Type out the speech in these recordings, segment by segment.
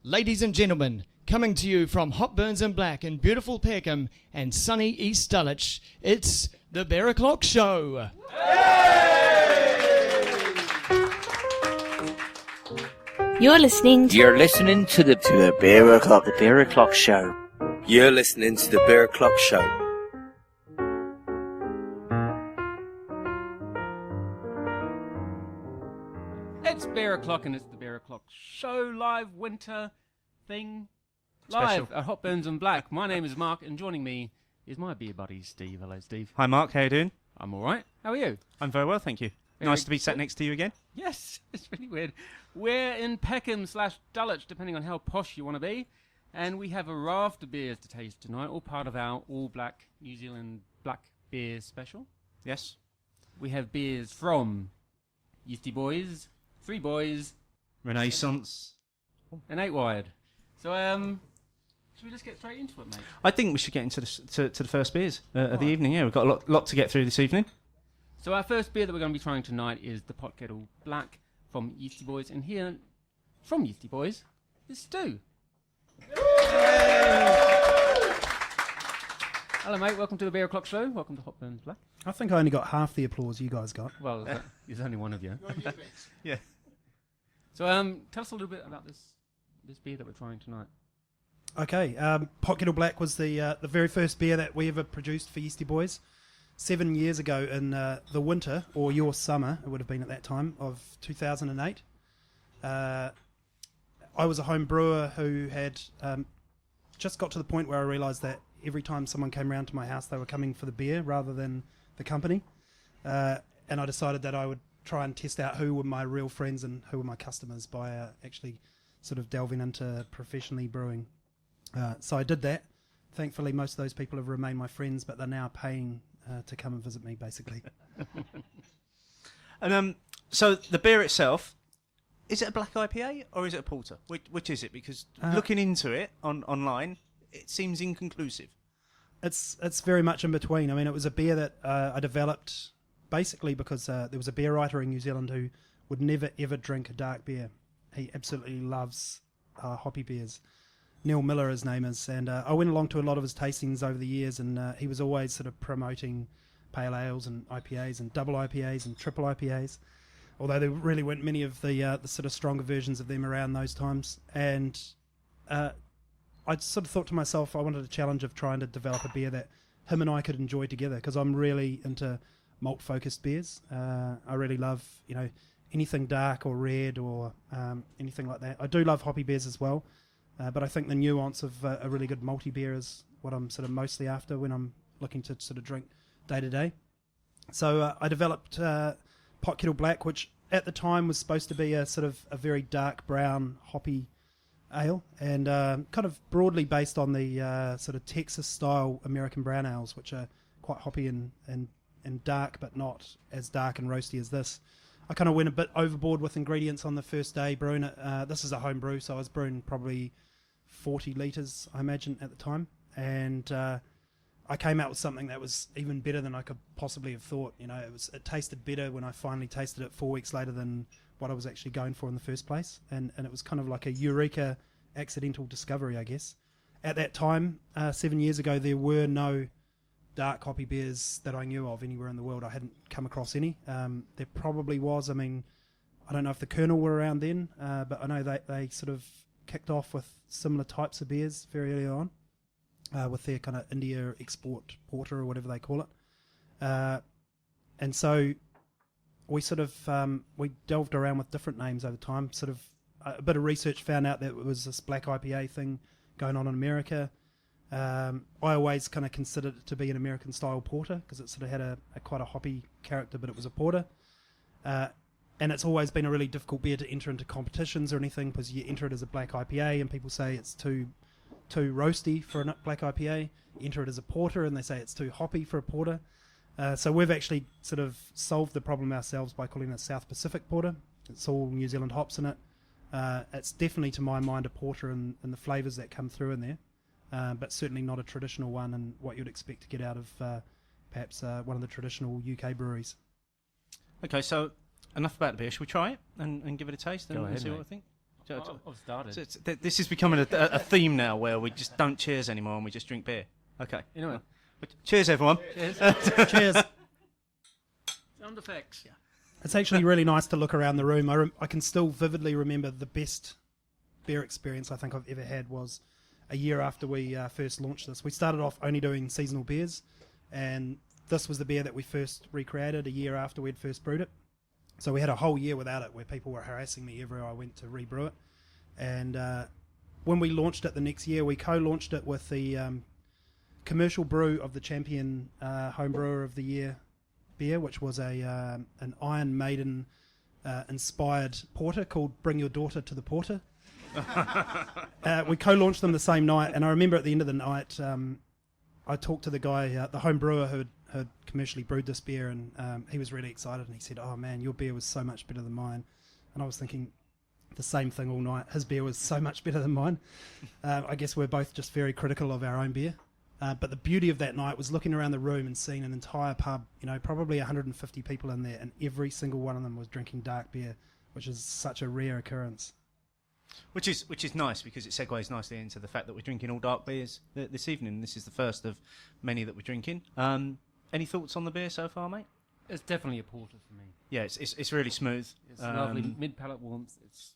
Ladies and gentlemen, coming to you from Hot Burns and Black in beautiful Peckham and sunny East Dulwich, it's the Bear O'Clock Show. You're listening to the Bear O'Clock, The Bear O'Clock Show. You're listening to the Bear O'Clock Show. It's Bear O'Clock and it's the Bear O'Clock Show live winter thing. Live Special. at Hot Burns and Black. My name is Mark and joining me is my beer buddy Steve. Hello Steve. Hi Mark, how you doing? I'm alright. How are you? I'm very well, thank you. Very Nice to be good. sat next to you again. Yes, it's really weird. We're in Peckham/Dulwich, depending on how posh you want to be. And we have a raft of beers to taste tonight, all part of our all black New Zealand black beer special. Yes. We have beers from Yeastie Boys, 3 Boys, Renaissance. and 8 Wired. So, should we just get straight into it, mate? I think we should get into the first beers of the evening. Yeah, we've got a lot to get through this evening. So our first beer that we're going to be trying tonight is the Pot Kettle Black from Yeastie Boys. And here, from Yeastie Boys, is Stu. Hello, mate. Welcome to the Bear O'Clock Show. Welcome to Hot Burns Black. I think I only got half the applause you guys got. Well, there's only one of you. Yeah. So, tell us a little bit about this beer that we're trying tonight. Okay, Pot Kettle Black was the very first beer that we ever produced for Yeastie Boys 7 years ago in the winter, or your summer, it would have been at that time, of 2008. I was a home brewer who had just got to the point where I realised that every time someone came round to my house, they were coming for the beer rather than the company. And I decided that I would try and test out who were my real friends and who were my customers by actually sort of delving into professionally brewing. So I did that. Thankfully, most of those people have remained my friends, but they're now paying to come and visit me, basically. And so the beer itself, is it a black IPA or is it a porter? Which is it? Because looking into it online, it seems inconclusive. It's very much in between. I mean, it was a beer that I developed basically because there was a beer writer in New Zealand who would never ever drink a dark beer. He absolutely loves hoppy beers. Neil Miller, his name is, and I went along to a lot of his tastings over the years, and he was always sort of promoting pale ales and IPAs and double IPAs and triple IPAs, although there really weren't many of the sort of stronger versions of them around those times. And I sort of thought to myself, I wanted a challenge of trying to develop a beer that him and I could enjoy together, because I'm really into malt-focused beers. I really love, anything dark or red or anything like that. I do love hoppy beers as well. But I think the nuance of a really good malty beer is what I'm sort of mostly after when I'm looking to sort of drink day to day. So I developed Pot Kettle Black, which at the time was supposed to be a sort of a very dark brown hoppy ale, and kind of broadly based on the sort of Texas style American brown ales, which are quite hoppy and dark, but not as dark and roasty as this. I kind of went a bit overboard with ingredients on the first day brewing it. This is a home brew, so I was brewing probably 40 litres, I imagine, at the time. And I came out with something that was even better than I could possibly have thought. It tasted better when I finally tasted it 4 weeks later than what I was actually going for in the first place. And it was kind of like a eureka accidental discovery, I guess. At that time, 7 years ago, there were no dark hoppy beers that I knew of anywhere in the world. I hadn't come across any. There probably was. I mean, I don't know if the Colonel were around then, but I know they sort of kicked off with similar types of beers very early on, with their kind of India export porter or whatever they call it. And so we sort of we delved around with different names over time. Sort of a bit of research found out that it was this black IPA thing going on in America. I always kind of considered it to be an American style porter because it sort of had a quite a hoppy character, but it was a porter. And it's always been a really difficult beer to enter into competitions or anything, because you enter it as a black IPA and people say it's too roasty for a black IPA. You enter it as a porter and they say it's too hoppy for a porter. So we've actually sort of solved the problem ourselves by calling it South Pacific Porter. It's all New Zealand hops in it. It's definitely, to my mind, a porter in the flavours that come through in there. But certainly not a traditional one and what you'd expect to get out of perhaps one of the traditional UK breweries. Okay, so enough about the beer. Shall we try it and give it a taste and see what I think? I've started. So this is becoming a theme now where we just don't cheers anymore and we just drink beer. Okay. You know, Cheers, everyone. cheers. Cheers. Sound effects. Yeah. It's actually really nice to look around the room. I can still vividly remember the best beer experience I think I've ever had was a year after we first launched this. We started off only doing seasonal beers, and this was the beer that we first recreated a year after we'd first brewed it. So we had a whole year without it where people were harassing me everywhere I went to rebrew it. And when we launched it the next year, we co-launched it with the commercial brew of the champion home brewer of the year beer, which was an Iron Maiden inspired porter called Bring Your Daughter to the Porter. We co-launched them the same night, and I remember at the end of the night I talked to the guy, the home brewer who had commercially brewed this beer, and he was really excited, and he said, "Oh man, your beer was so much better than mine." And I was thinking the same thing all night. His beer was so much better than mine. I guess we're both just very critical of our own beer. But the beauty of that night was looking around the room and seeing an entire pub, probably 150 people in there, and every single one of them was drinking dark beer, which is such a rare occurrence. Which is nice because it segues nicely into the fact that we're drinking all dark beers this evening. This is the first of many that we're drinking. Any thoughts on the beer so far, mate? It's definitely a porter for me. Yeah, it's really smooth. It's lovely mid-palate warmth. It's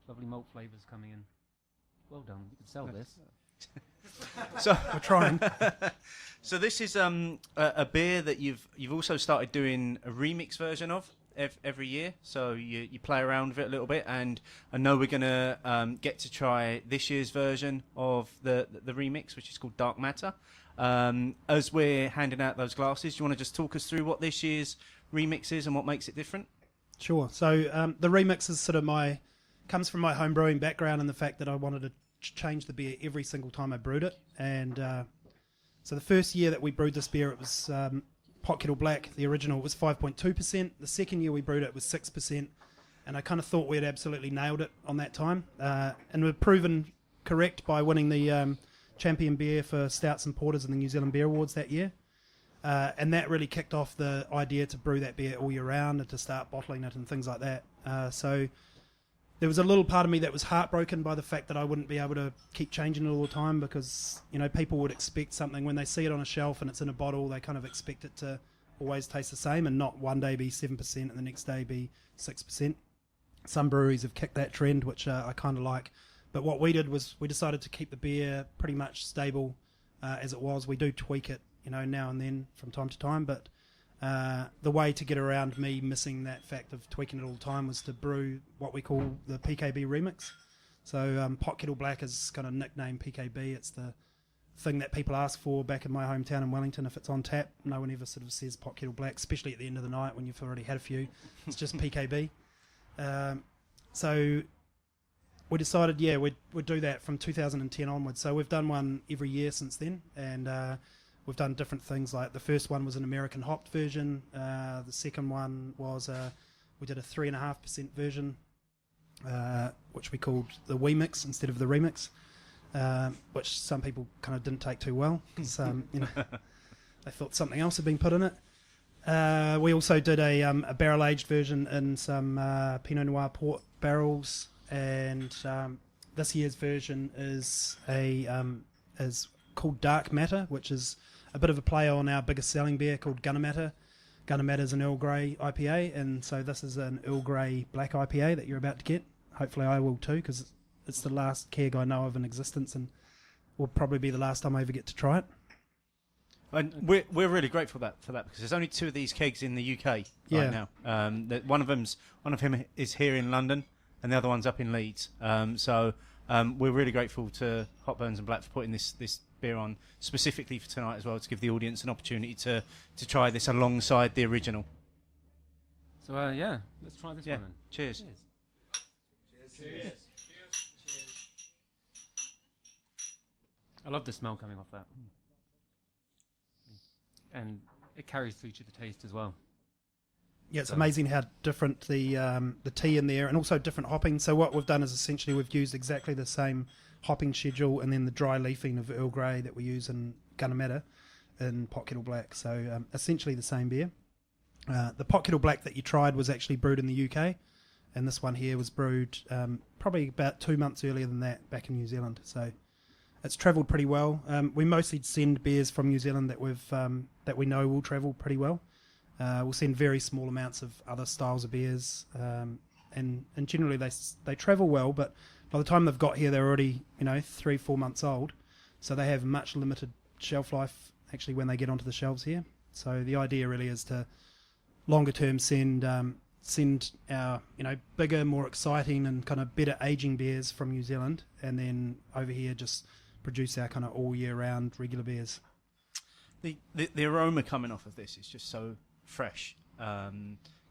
lovely malt flavours coming in. Well done. You can sell this. So We're trying. So this is a beer that you've also started doing a remix version of every year. So you play around with it a little bit, and I know we're gonna get to try this year's version of the remix, which is called Dark Matta. As we're handing out those glasses, do you want to just talk us through what this year's remix is and what makes it different? Sure. So the remix is sort of comes from my home brewing background and the fact that I wanted to change the beer every single time I brewed it. And so the first year that we brewed this beer, it was Pot Kettle Black, the original, was 5.2%. The second year we brewed it was 6%. And I kind of thought we had absolutely nailed it on that time. And we've proven correct by winning the champion beer for Stouts and Porters in the New Zealand Beer Awards that year. And that really kicked off the idea to brew that beer all year round and to start bottling it and things like that. So there was a little part of me that was heartbroken by the fact that I wouldn't be able to keep changing it all the time because, people would expect something when they see it on a shelf and it's in a bottle, they kind of expect it to always taste the same and not one day be 7% and the next day be 6%. Some breweries have kicked that trend, which I kind of like. But what we did was we decided to keep the beer pretty much stable as it was. We do tweak it, now and then from time to time, but the way to get around me missing that fact of tweaking it all the time was to brew what we call the PKB remix. So Pot Kettle Black is kind of nicknamed PKB. It's the thing that people ask for back in my hometown in Wellington. If it's on tap, no one ever sort of says Pot Kettle Black, especially at the end of the night when you've already had a few. It's just PKB. So we decided, we'd do that from 2010 onwards. So we've done one every year since then, and we've done different things. Like the first one was an American hopped version. The second one was we did a 3.5% version, which we called the Wee Mix instead of the remix, which some people kind of didn't take too well because they thought something else had been put in it. We also did a barrel aged version in some Pinot Noir port barrels, and this year's version is called Dark Matta, which is a bit of a play on our biggest selling beer called Gunner Matta. Gunner Matta is an Earl Grey IPA, and so this is an Earl Grey black IPA that you're about to get. Hopefully I will too, because it's the last keg I know of in existence, and will probably be the last time I ever get to try it. And we're really grateful for that because there's only 2 of these kegs in the UK right now. One of him is here in London, and the other one's up in Leeds. So we're really grateful to Hop Burns and Black for putting this beer on specifically for tonight as well, to give the audience an opportunity to try this alongside the original. So let's try this one then. Cheers. Cheers. I love the smell coming off that. And it carries through to the taste as well. Yeah, it's amazing how different the tea in there, and also different hopping. So what we've done is essentially we've used exactly the same hopping schedule, and then the dry leafing of Earl Grey that we use in Gunner Matta in Pot Kettle Black. So essentially the same beer. The Pot Kettle Black that you tried was actually brewed in the UK, and this one here was brewed probably about 2 months earlier than that back in New Zealand. So it's travelled pretty well. We mostly send beers from New Zealand that we know will travel pretty well. We'll send very small amounts of other styles of beers, and generally they travel well. But by the time they've got here, they're already 3-4 months old, so they have much limited shelf life actually when they get onto the shelves here. So the idea really is to longer term send our bigger, more exciting and kind of better aging beers from New Zealand, and then over here just produce our kind of all year round regular beers. The aroma coming off of this is just so fresh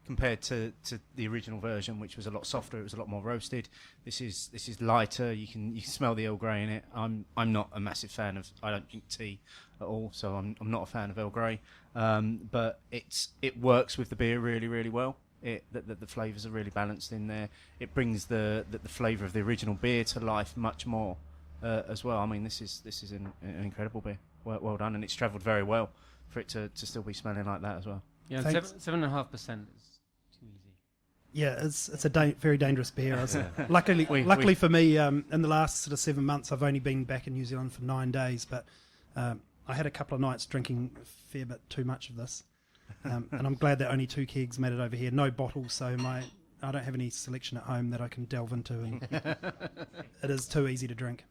compared to the original version, which was a lot softer. It was a lot more roasted. This is lighter. You can smell the Earl Grey in it. I'm not a massive fan of. I don't drink tea at all, so I'm not a fan of Earl Grey. But it works with the beer really, really well. The flavours are really balanced in there. It brings the flavour of the original beer to life much more as well. I mean, this is an incredible beer. Well done, and it's travelled very well for it to still be smelling like that as well. Yeah, 7.5% is too easy. Yeah, it's a very dangerous beer. Luckily for me, in the last sort of 7 months, I've only been back in New Zealand for 9 days, but I had a couple of nights drinking a fair bit too much of this, and I'm glad that only 2 kegs made it over here. No bottles, so I don't have any selection at home that I can delve into, and it is too easy to drink.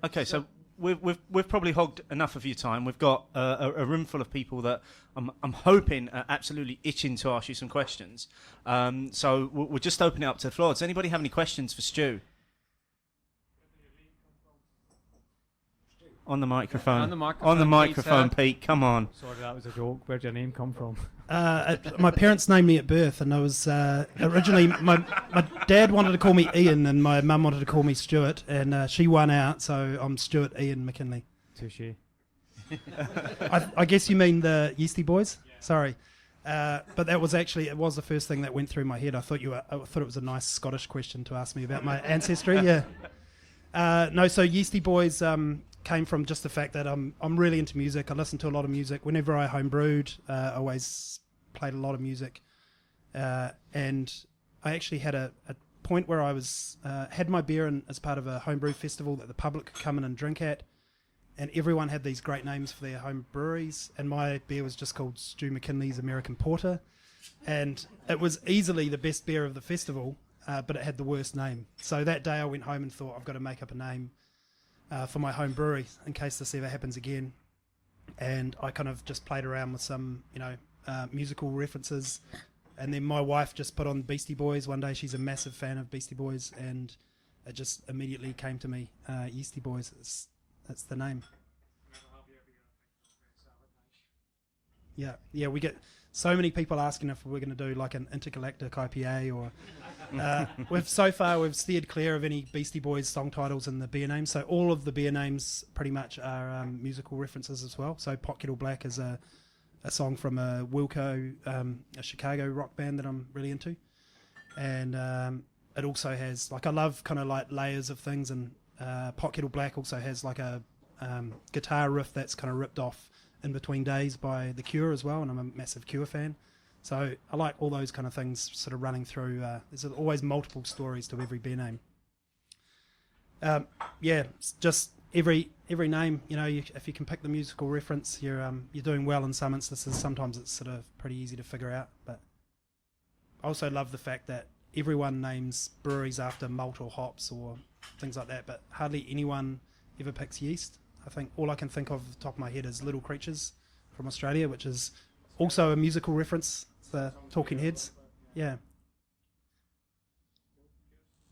Okay, so we've probably hogged enough of your time. We've got a room full of people that I'm hoping are absolutely itching to ask you some questions. So we'll just open it up to the floor. Does anybody have any questions for Stu? On the microphone. On the microphone, Pete. Come on. Sorry, that was a joke. Where'd your name come from? My parents named me at birth, and I was originally my dad wanted to call me Ian, and my mum wanted to call me Stuart, and she won out, so I'm Stuart Ian McKinley. Touche. I guess you mean the Yeastie Boys? Yeah. Sorry, but it was the first thing that went through my head. I thought it was a nice Scottish question to ask me about my ancestry. Yeah. No, so Yeastie Boys came from just the fact that I'm really into music. I listen to a lot of music. Whenever I homebrewed, I always played a lot of music, and I actually had a point where I was had my beer as part of a homebrew festival that the public could come in and drink at, and everyone had these great names for their home breweries, and my beer was just called Stu McKinley's American Porter, and it was easily the best beer of the festival, but it had the worst name. So that day I went home and thought, I've got to make up a name for my home brewery in case this ever happens again, and I kind of just played around with some musical references, and then my wife just put on Beastie Boys one day. She's a massive fan of Beastie Boys, and it just immediately came to me. Yeastie Boys, that's the name. Yeah, we get so many people asking if we're going to do like an intergalactic IPA, or we've steered clear of any Beastie Boys song titles in the beer names. So all of the beer names pretty much are musical references as well. So Pot Kettle Black is a song from a Wilco, a Chicago rock band that I'm really into, and it also has I love kind of like layers of things, and Pot Kettle Black also has like a guitar riff that's kind of ripped off In Between Days by The Cure as well, and I'm a massive Cure fan. So I like all those kind of things sort of running through. There's always multiple stories to every beer name. It's just every name, if you can pick the musical reference, you're doing well in some instances. Sometimes it's sort of pretty easy to figure out. But I also love the fact that everyone names breweries after malt or hops or things like that, but hardly anyone ever picks yeast. I think all I can think of the top of my head is Little Creatures from Australia, which is also a musical reference, the Talking Heads. Yeah.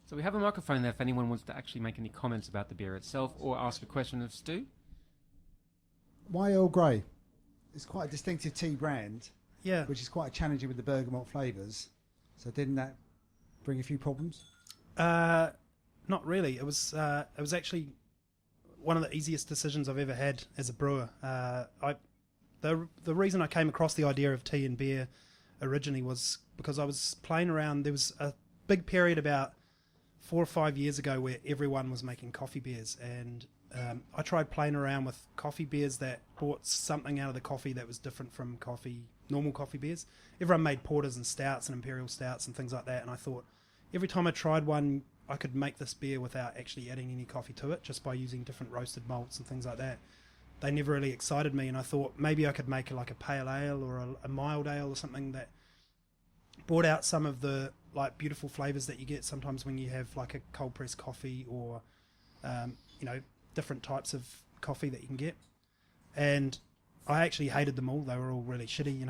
So we have a microphone there if anyone wants to actually make any comments about the beer itself or ask a question of Stu. Why Earl Grey? It's quite a distinctive tea brand, Yeah. which is quite challenging with the bergamot flavours. So didn't that bring a few problems? Not really. It was actually one of the easiest decisions I've ever had as a brewer. The reason I came across the idea of tea and beer originally was because I was playing around. There was a big period about 4 or 5 years ago where everyone was making coffee beers, and I tried playing around with coffee beers that brought something out of the coffee that was different from normal coffee beers. Everyone made porters and stouts and imperial stouts and things like that, and I thought, every time I tried one, I could make this beer without actually adding any coffee to it, just by using different roasted malts and things like that. They never really excited me, and I thought maybe I could make like a pale ale or a mild ale or something that brought out some of the like beautiful flavors that you get sometimes when you have like a cold pressed coffee or different types of coffee that you can get. And I actually hated them all. They were all really shitty.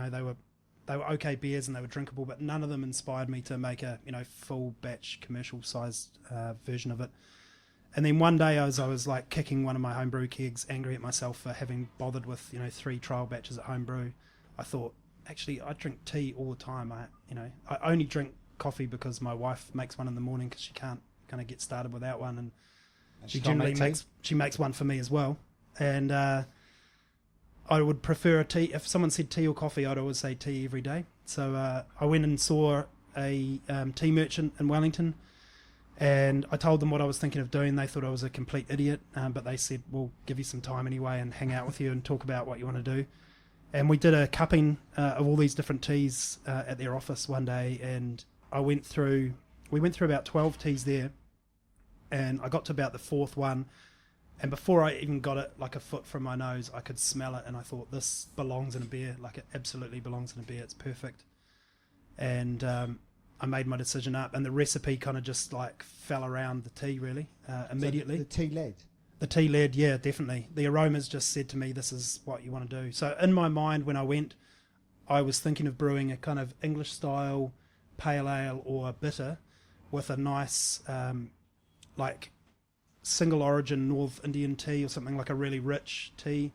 They were okay beers and they were drinkable, but none of them inspired me to make a full batch commercial sized version of it. And then one day I was like kicking one of my homebrew kegs, angry at myself for having bothered with 3 trial batches at homebrew. I thought, actually, I drink tea all the time. I only drink coffee because my wife makes one in the morning because she can't kind of get started without one, and she generally makes one for me as well. And I would prefer a tea. If someone said tea or coffee, I'd always say tea every day. So I went and saw a tea merchant in Wellington, and I told them what I was thinking of doing. They thought I was a complete idiot, but they said, we'll give you some time anyway and hang out with you and talk about what you want to do. And we did a cupping of all these different teas at their office one day, and we went through about 12 teas there, and I got to about the 4th one, and before I even got it like a foot from my nose, I could smell it, and I thought, this belongs in a beer. Like, it absolutely belongs in a beer. It's perfect. And I made my decision up, and the recipe kind of just like fell around the tea really immediately. So the tea led? The tea led, yeah, definitely. The aromas just said to me, this is what you want to do. So in my mind, when I went, I was thinking of brewing a kind of English style pale ale or bitter with a nice like single origin North Indian tea or something, like a really rich tea.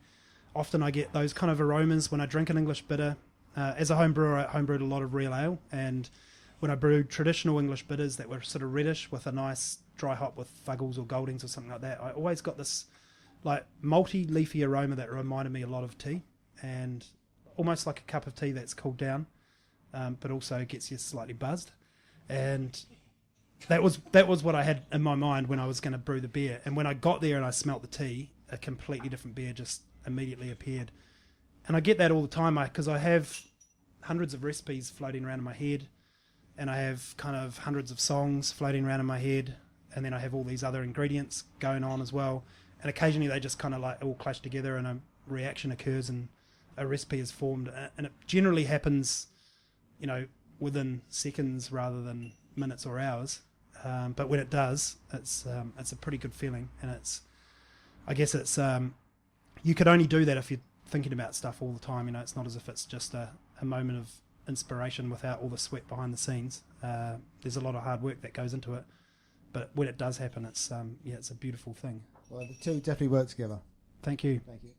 Often I get those kind of aromas when I drink an English bitter. As a home brewer, I homebrewed a lot of real ale, and when I brewed traditional English bitters that were sort of reddish with a nice dry hop with Fuggles or Goldings or something like that, I always got this like malty, leafy aroma that reminded me a lot of tea, and almost like a cup of tea that's cooled down, but also gets you slightly buzzed. And that was what I had in my mind when I was going to brew the beer. And when I got there and I smelt the tea, a completely different beer just immediately appeared. And I get that all the time because I have hundreds of recipes floating around in my head, and I have kind of hundreds of songs floating around in my head, and then I have all these other ingredients going on as well, and occasionally they just kind of like all clash together and a reaction occurs and a recipe is formed, and it generally happens within seconds rather than minutes or hours, but when it does, it's a pretty good feeling. And I guess it's you could only do that if you're thinking about stuff all the time. It's not as if it's just a moment of inspiration without all the sweat behind the scenes. There's a lot of hard work that goes into it, but when it does happen, it's a beautiful thing. Well, the two definitely work together. Thank you. Thank you.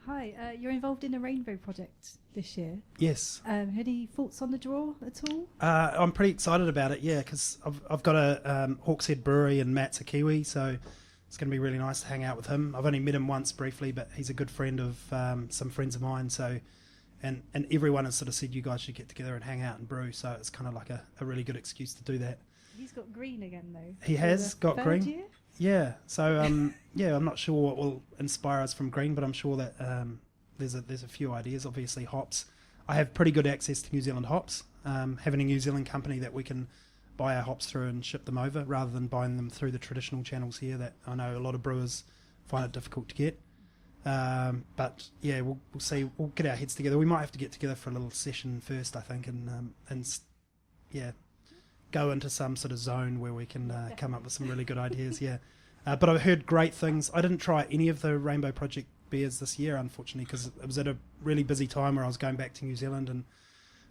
Hi, you're involved in a rainbow project this year. Yes. Any thoughts on the draw at all? I'm pretty excited about it, yeah, because I've got a Hawks Head brewery, and Matt's a Kiwi, so it's going to be really nice to hang out with him. I've only met him once briefly, but he's a good friend of some friends of mine, so and everyone has sort of said you guys should get together and hang out and brew, so it's kind of like a really good excuse to do that. He's got green again, though. He has got green. Year? Yeah, so I'm not sure what will inspire us from green, but I'm sure that there's a few ideas. Obviously, hops. I have pretty good access to New Zealand hops. Having a New Zealand company that we can buy our hops through and ship them over, rather than buying them through the traditional channels here that I know a lot of brewers find it difficult to get. But yeah, we'll see. We'll get our heads together. We might have to get together for a little session first, I think, and go into some sort of zone where we can come up with some really good ideas. Yeah, but I've heard great things. I didn't try any of the Rainbow Project beers this year, unfortunately, because it was at a really busy time where I was going back to New Zealand and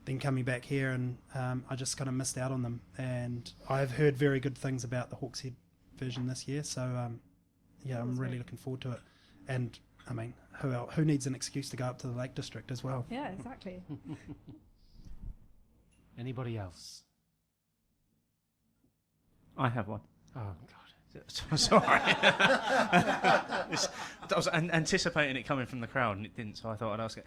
then coming back here, and I just kind of missed out on them. And I've heard very good things about the Hawkshead version this year, so I'm really looking forward to it. And I mean, who needs an excuse to go up to the Lake District as well? Yeah, exactly. Anybody else? I have one. Oh, God. Sorry. I was anticipating it coming from the crowd, and it didn't, so I thought I'd ask it.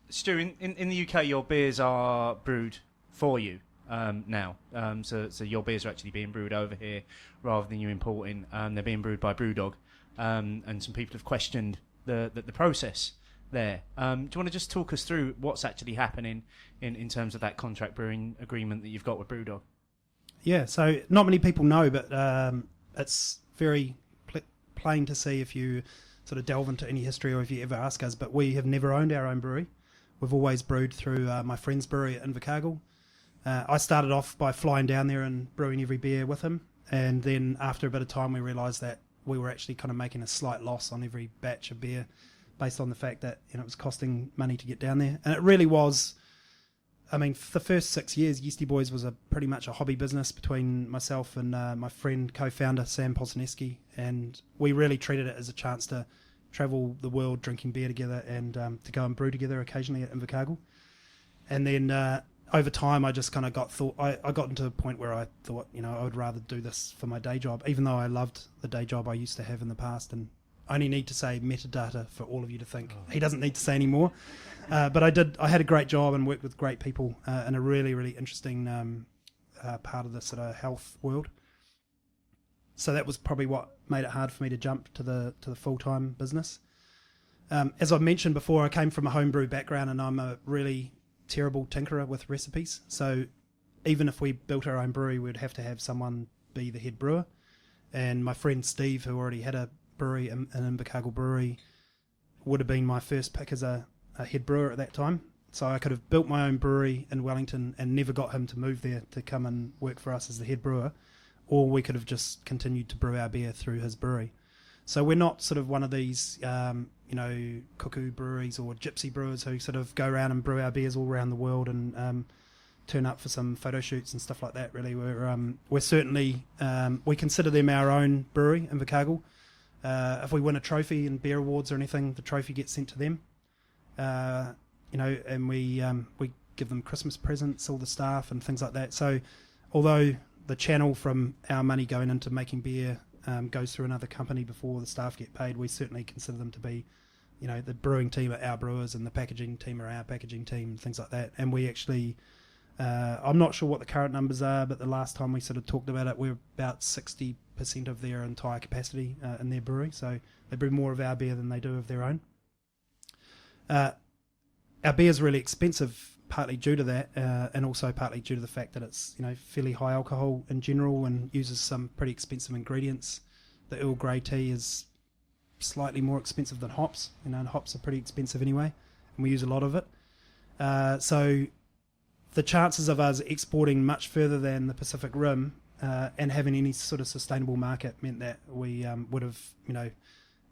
Stu, in the UK, your beers are brewed for you now. So your beers are actually being brewed over here rather than you importing. They're being brewed by Brewdog, and some people have questioned the process there. Do you want to just talk us through what's actually happening in terms of that contract brewing agreement that you've got with Brewdog? Yeah, so not many people know, but it's very plain to see if you sort of delve into any history or if you ever ask us, but we have never owned our own brewery. We've always brewed through my friend's brewery at Invercargill. I started off by flying down there and brewing every beer with him, and then after a bit of time we realised that we were actually kind of making a slight loss on every batch of beer based on the fact that it was costing money to get down there. And it really was, I mean, for the first 6 years, Yeastie Boys was pretty much a hobby business between myself and my friend, co-founder, Sam Posneski, and we really treated it as a chance to travel the world drinking beer together and to go and brew together occasionally at Invercargill. And then over time, I just kind of I got into a point where I thought, I would rather do this for my day job, even though I loved the day job I used to have in the past. And I only need to say metadata for all of you to think. He doesn't need to say any more. But I had a great job and worked with great people in a really, really interesting part of the sort of health world. So that was probably what made it hard for me to jump to the full-time business. As I've mentioned before, I came from a homebrew background and I'm a really terrible tinkerer with recipes. So even if we built our own brewery, we'd have to have someone be the head brewer. And my friend Steve, who already had a brewery, an Invercargill brewery, would have been my first pick as a head brewer at that time. So I could have built my own brewery in Wellington and never got him to move there to come and work for us as the head brewer, or we could have just continued to brew our beer through his brewery. So we're not sort of one of these, cuckoo breweries or gypsy brewers who sort of go around and brew our beers all around the world and turn up for some photo shoots and stuff like that. Really, we're certainly we consider them our own brewery, Invercargill. If we win a trophy in beer awards or anything, the trophy gets sent to them. And we give them Christmas presents, all the staff and things like that. So although the channel from our money going into making beer goes through another company before the staff get paid, we certainly consider them to be, the brewing team are our brewers and the packaging team are our packaging team and things like that. And we actually, I'm not sure what the current numbers are, but the last time we sort of talked about it, we're about 60% of their entire capacity in their brewery. So they brew more of our beer than they do of their own. Our beer is really expensive, partly due to that, and also partly due to the fact that it's fairly high alcohol in general and uses some pretty expensive ingredients. The Earl Grey tea is slightly more expensive than hops, and hops are pretty expensive anyway, and we use a lot of it. So the chances of us exporting much further than the Pacific Rim and having any sort of sustainable market meant that we would have,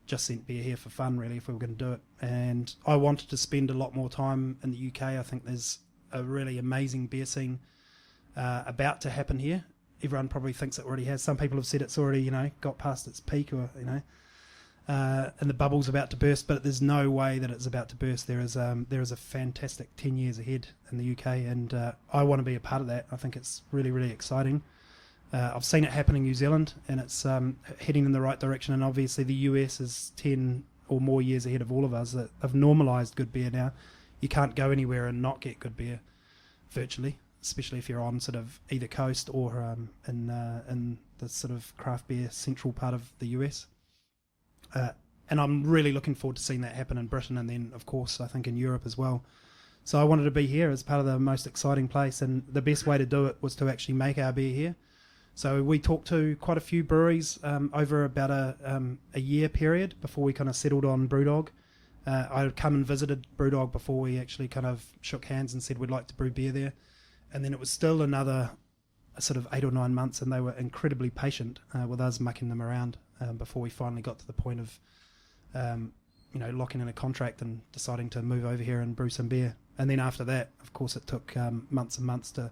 just sent beer here for fun, really, if we were going to do it. And I wanted to spend a lot more time in the UK. I think there's a really amazing beer scene about to happen here. Everyone probably thinks it already has. Some people have said it's already, got past its peak, or and the bubble's about to burst. But there's no way that it's about to burst. There is a fantastic 10 years ahead in the UK, and I want to be a part of that. I think it's really, really exciting. I've seen it happen in New Zealand, and it's heading in the right direction. And obviously the US is 10 or more years ahead of all of us that have normalised good beer now. You can't go anywhere and not get good beer, virtually, especially if you're on sort of either coast or in the sort of craft beer central part of the US. And I'm really looking forward to seeing that happen in Britain, and then, of course, I think in Europe as well. So I wanted to be here as part of the most exciting place, and the best way to do it was to actually make our beer here. So we talked to quite a few breweries over about a year period before we kind of settled on Brewdog. I had come and visited Brewdog before we actually kind of shook hands and said we'd like to brew beer there. And then it was still another sort of 8 or 9 months, and they were incredibly patient with us mucking them around before we finally got to the point of locking in a contract and deciding to move over here and brew some beer. And then after that, of course, it took months and months to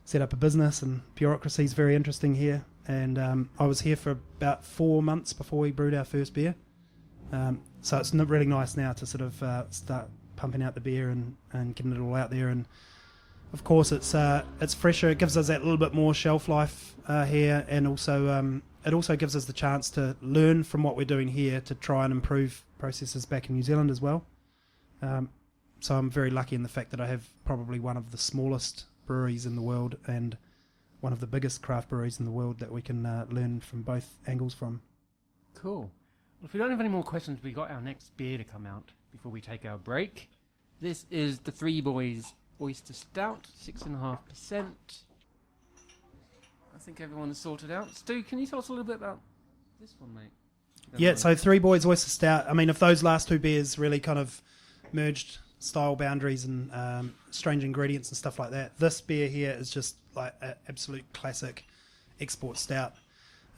set up a business, and bureaucracy is very interesting here. And I was here for about 4 months before we brewed our first beer. So it's really nice now to sort of start pumping out the beer and getting it all out there. And of course, it's fresher. It gives us that little bit more shelf life here, and also it also gives us the chance to learn from what we're doing here to try and improve processes back in New Zealand as well. So I'm very lucky in the fact that I have probably one of the smallest breweries in the world and one of the biggest craft breweries in the world that we can learn from both angles from. Cool. Well, if we don't have any more questions, we got our next beer to come out before we take our break. This is the Three Boys Oyster Stout, 6.5%. I think everyone is sorted out. Stu, can you tell us a little bit about this one, mate? Yeah, so Three Boys Oyster Stout. I mean, if those last two beers really kind of merged style boundaries and strange ingredients and stuff like that, this beer here is just like an absolute classic export stout.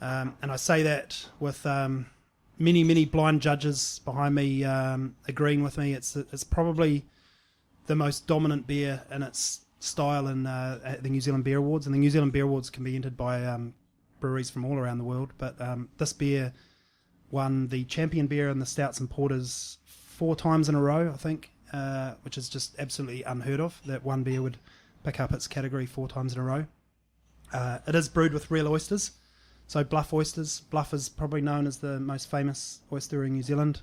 And I say that with many blind judges behind me agreeing with me. It's probably the most dominant beer in its style in at the New Zealand Beer Awards. And the New Zealand Beer Awards can be entered by breweries from all around the world. But this beer won the champion beer in the Stouts and Porters 4 times in a row, I think, which is just absolutely unheard of, that one beer would pick up its category 4 times in a row. It is brewed with real oysters, so bluff oysters. Bluff is probably known as the most famous oyster in New Zealand,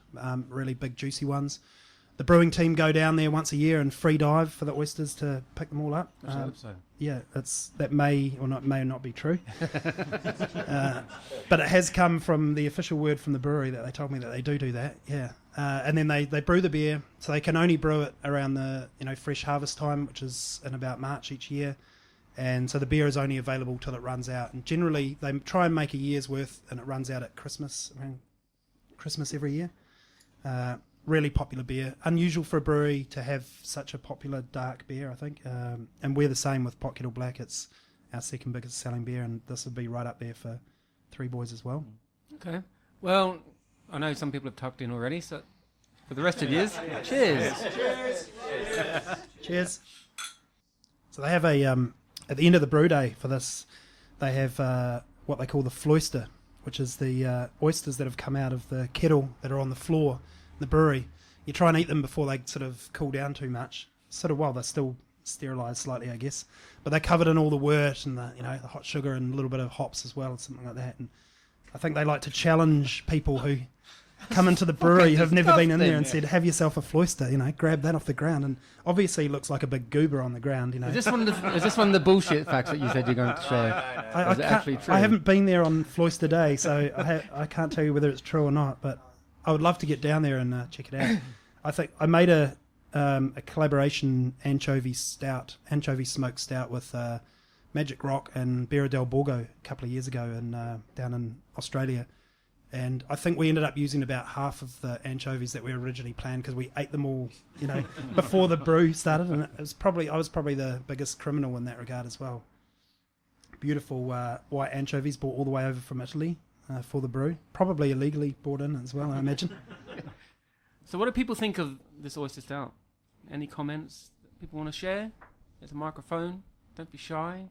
really big juicy ones. The brewing team go down there once a year and free dive for the oysters to pick them all up. I hope so. Yeah, that may or not be true. But it has come from the official word from the brewery that they told me that they do that. Yeah, and then they brew the beer, so they can only brew it around the fresh harvest time, which is in about March each year. And so the beer is only available till it runs out. And generally they try and make a year's worth, and it runs out at Christmas, around Christmas every year. Really popular beer. Unusual for a brewery to have such a popular dark beer, I think. And we're the same with Pot Kettle Black. It's our second biggest selling beer, and this would be right up there for Three Boys as well. Okay. Well, I know some people have tucked in already, so for the rest of you, cheers. Cheers. So they have at the end of the brew day for this, they have what they call the floister, which is the oysters that have come out of the kettle that are on the floor in the brewery. You try and eat them before they sort of cool down too much. Sort of while they're still sterilised slightly, I guess. But they're covered in all the wort and the hot sugar and a little bit of hops as well, or something like that. And I think they like to challenge people who come into the brewery who have never been in there and said, have yourself a floister, grab that off the ground. And obviously it looks like a big goober on the ground, Is this one of the bullshit facts that you said you're going to share? Is it actually true? I haven't been there on Floister Day, so I can't tell you whether it's true or not, but I would love to get down there and check it out. I think I made a collaboration anchovy smoked stout with Magic Rock and Beira del Borgo a couple of years ago down in Australia. And I think we ended up using about half of the anchovies that we originally planned because we ate them all, before the brew started. And I was probably the biggest criminal in that regard as well. Beautiful white anchovies brought all the way over from Italy for the brew. Probably illegally brought in as well, I imagine. So what do people think of this oyster stout? Any comments that people want to share? There's a microphone. Don't be shy.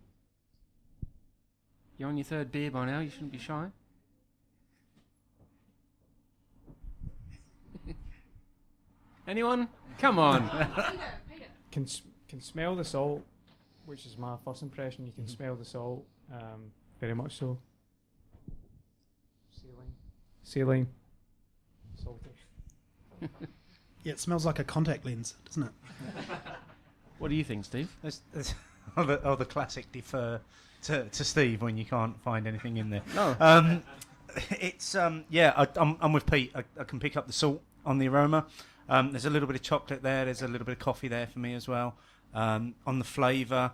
You're on your 3rd beer by now. You shouldn't be shy. Anyone? Come on. Can smell the salt, which is my first impression. You can smell the salt, very much so. Saline, salty. Yeah, it smells like a contact lens, doesn't it? What do you think, Steve? The classic defer to Steve when you can't find anything in there. No. It's I'm with Pete. I can pick up the salt on the aroma. There's a little bit of chocolate there. There's a little bit of coffee there for me as well. On the flavour,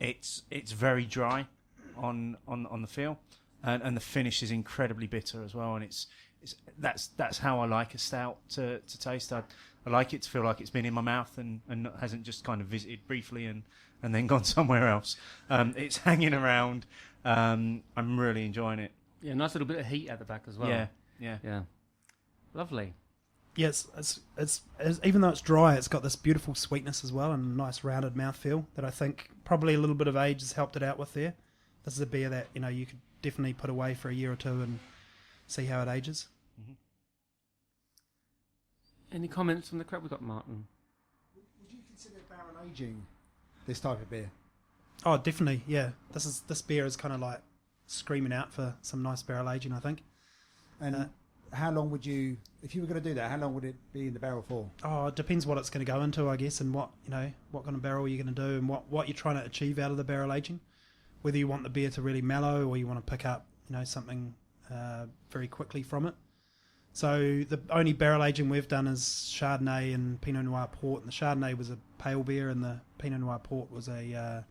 it's very dry on the feel, and the finish is incredibly bitter as well. And that's how I like a stout to taste. I like it to feel like it's been in my mouth and hasn't just kind of visited briefly and then gone somewhere else. It's hanging around. I'm really enjoying it. Yeah, nice little bit of heat at the back as well. Yeah. Lovely. Yes, it's even though it's dry, it's got this beautiful sweetness as well and a nice rounded mouthfeel that I think probably a little bit of age has helped it out with there. This is a beer that you could definitely put away for a year or two and see how it ages. Mm-hmm. Any comments from the crowd? We've got Martin. Would you consider barrel aging this type of beer? Oh, definitely, yeah. This beer is kind of like screaming out for some nice barrel aging, I think. And how long would you, if you were going to do that, how long would it be in the barrel for? Oh, it depends what it's going to go into, I guess, and what kind of barrel you're going to do and what you're trying to achieve out of the barrel aging. Whether you want the beer to really mellow or you want to pick up, something very quickly from it. So the only barrel aging we've done is Chardonnay and Pinot Noir port, and the Chardonnay was a pale beer and the Pinot Noir port was a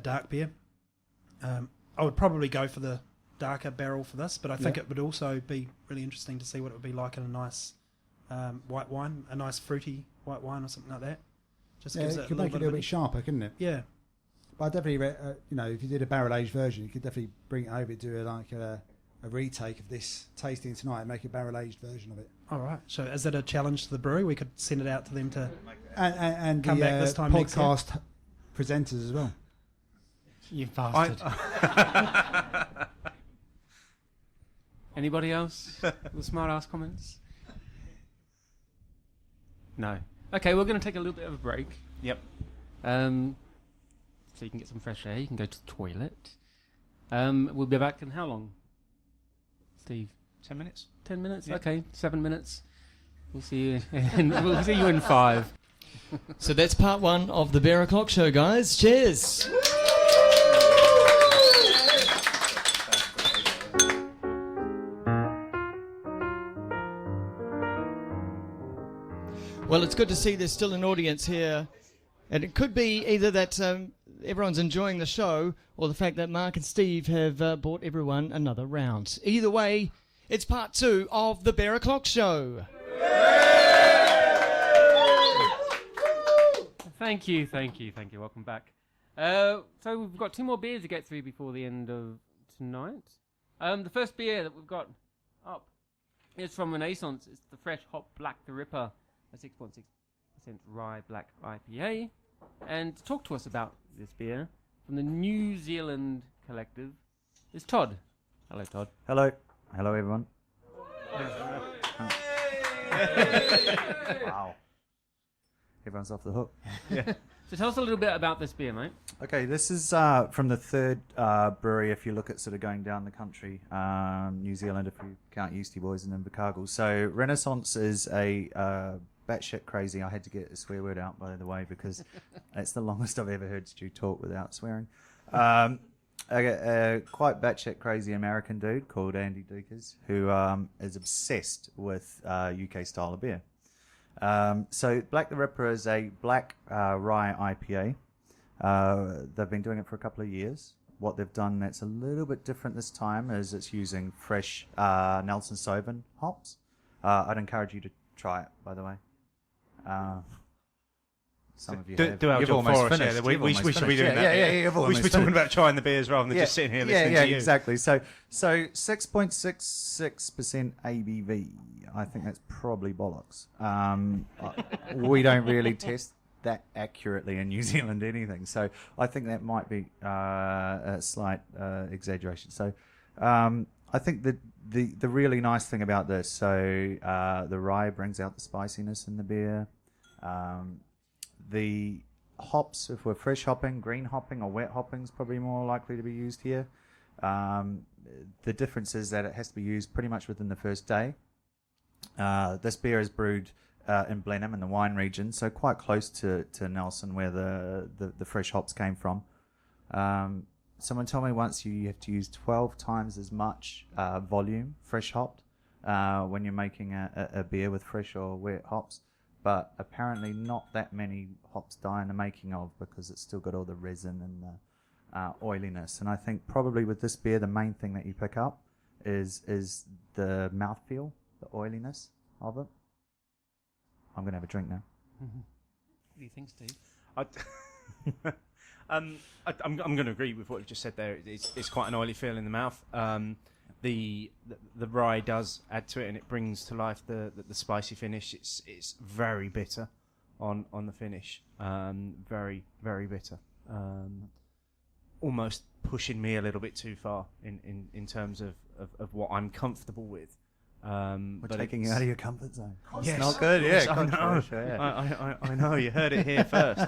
dark beer. I would probably go for the darker barrel for this, but I think it would also be really interesting to see what it would be like in a nice white wine, a nice fruity white wine or something like that. Just gives it it could make it a little bit sharper, couldn't it? Yeah. But I definitely, if you did a barrel aged version, you could definitely bring it over, do a retake of this tasting tonight, and make a barrel aged version of it. All right. So is it a challenge to the brewery? We could send it out to them to and come the back this time next year. podcast presenters as well. You bastard. Anybody else with smart ass comments? No. Okay, we're going to take a little bit of a break. Yep. So you can get some fresh air. You can go to the toilet. We'll be back in how long, Steve? 10 minutes. 10 minutes. Yep. Okay, 7 minutes. We'll see you. We'll see you in 5. So that's part 1 of the Bear O'Clock Show, guys. Cheers. Well, it's good to see there's still an audience here. And it could be either that everyone's enjoying the show or the fact that Mark and Steve have bought everyone another round. Either way, it's part 2 of the Bear O'Clock Show. Thank you. Welcome back. So we've got 2 more beers to get through before the end of tonight. The first beer that we've got up is from Renaissance. It's the fresh Hopped Black the RIPA, a 6.6% rye black IPA. And to talk to us about this beer from the New Zealand Collective is Todd. Hello, Todd. Hello. Hello, everyone. Wow. Everyone's off the hook. Yeah. So tell us a little bit about this beer, mate. Okay, this is from the third brewery, if you look at sort of going down the country, New Zealand, if you count Yeastie Boys and Invercargill. So Renaissance is a batshit crazy. I had to get a swear word out, by the way, because it's the longest I've ever heard Stu talk without swearing. A quite batshit crazy American dude called Andy Dukers, who is obsessed with UK style of beer. So Black the RIPA is a black rye IPA. They've been doing it for a couple of years. What they've done that's a little bit different this time is it's using fresh Nelson Sauvin hops. I'd encourage you to try it, by the way. Some of you have. Do our You've job almost for us. finished. We should be doing that. Yeah. We should be talking about trying the beers rather than just sitting here listening to you. Yeah, exactly. So 6.66% ABV. I think that's probably bollocks. We don't really test that accurately in New Zealand anything. So I think that might be a slight exaggeration. So I think the really nice thing about this, so the rye brings out the spiciness in the beer. The hops, if we're fresh hopping, green hopping or wet hopping is probably more likely to be used here. The difference is that it has to be used pretty much within the first day. This beer is brewed in Blenheim in the wine region, so quite close to Nelson where the fresh hops came from. Someone told me once you have to use 12 times as much volume fresh hopped when you're making a beer with fresh or wet hops. But apparently not that many hops die in the making of because it's still got all the resin and the oiliness. And I think probably with this beer, the main thing that you pick up is the mouthfeel, the oiliness of it. I'm going to have a drink now. What do you think, Steve? I'm going to agree with what you just said there. It's quite an oily feel in the mouth. The rye does add to it, and it brings to life the spicy finish. It's very bitter on the finish. Very, very bitter. Almost pushing me a little bit too far in terms of what I'm comfortable with. We're taking you out of your comfort zone. Yes, it's not good. Yeah, I know. Yeah. I know. You heard it here first.